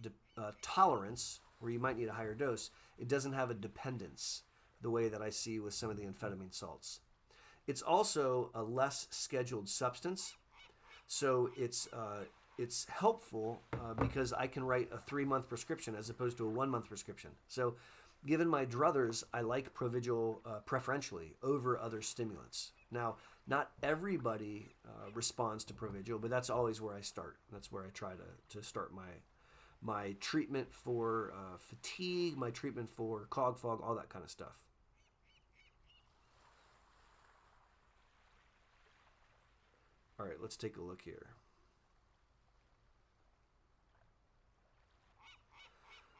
tolerance, where you might need a higher dose, it doesn't have a dependence the way that I see with some of the amphetamine salts. It's also a less scheduled substance, so it's helpful because I can write a 3-month prescription as opposed to a 1-month prescription. So given my druthers, I like Provigil preferentially over other stimulants. Now, not everybody responds to Provigil, but that's always where I start. That's where I try to start my treatment for fatigue, my treatment for cog fog, all that kind of stuff. All right, let's take a look here.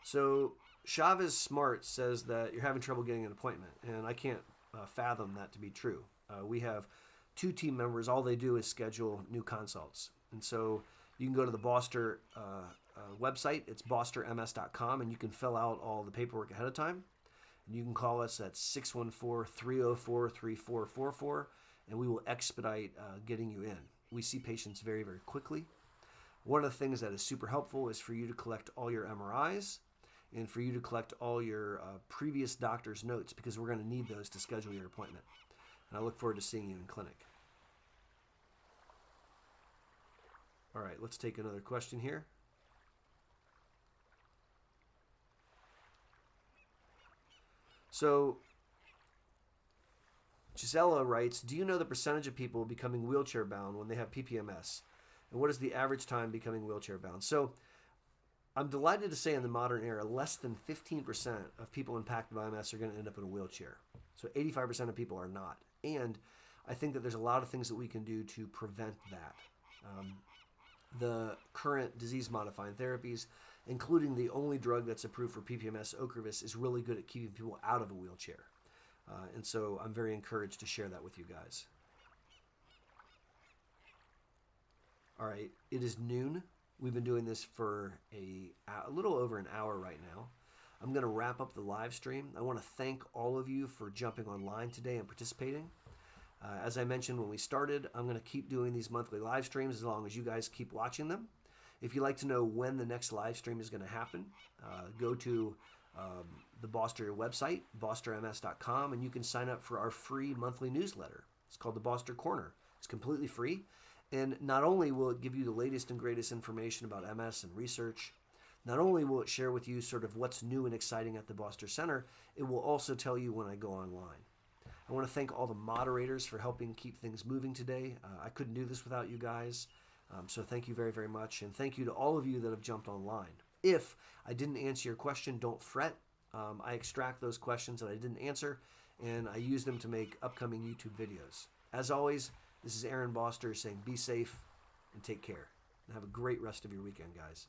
So Chavez Smart says that you're having trouble getting an appointment, and I can't fathom that to be true. We have 2 team members. All they do is schedule new consults. And so you can go to the Boster website. It's bosterms.com, and you can fill out all the paperwork ahead of time. And you can call us at 614-304-3444, and we will expedite getting you in. We see patients very, very quickly. One of the things that is super helpful is for you to collect all your MRIs and for you to collect all your previous doctor's notes, because we're going to need those to schedule your appointment. And I look forward to seeing you in clinic. All right, let's take another question here. So Gisela writes, do you know the percentage of people becoming wheelchair bound when they have PPMS? And what is the average time becoming wheelchair bound? So I'm delighted to say in the modern era, less than 15% of people impacted by MS are going to end up in a wheelchair. So 85% of people are not. And I think that there's a lot of things that we can do to prevent that. The current disease-modifying therapies, including the only drug that's approved for PPMS, Ocrevus, is really good at keeping people out of a wheelchair. And so I'm very encouraged to share that with you guys. All right, it is noon. We've been doing this for a little over an hour right now. I'm going to wrap up the live stream. I want to thank all of you for jumping online today and participating. As I mentioned when we started, I'm going to keep doing these monthly live streams as long as you guys keep watching them. If you'd like to know when the next live stream is going to happen, go to the Boster website, bosterms.com, and you can sign up for our free monthly newsletter. It's called the Boster Corner. It's completely free, And not only will it give you the latest and greatest information about MS and research, not only will it share with you sort of what's new and exciting at the Boster Center, it will also tell you when I go online. I want to thank all the moderators for helping keep things moving today. I couldn't do this without you guys, so thank you very, very much. And thank you to all of you that have jumped online. If I didn't answer your question, don't fret. I extract those questions that I didn't answer, and I use them to make upcoming YouTube videos. As always, this is Aaron Boster saying be safe and take care. And have a great rest of your weekend, guys.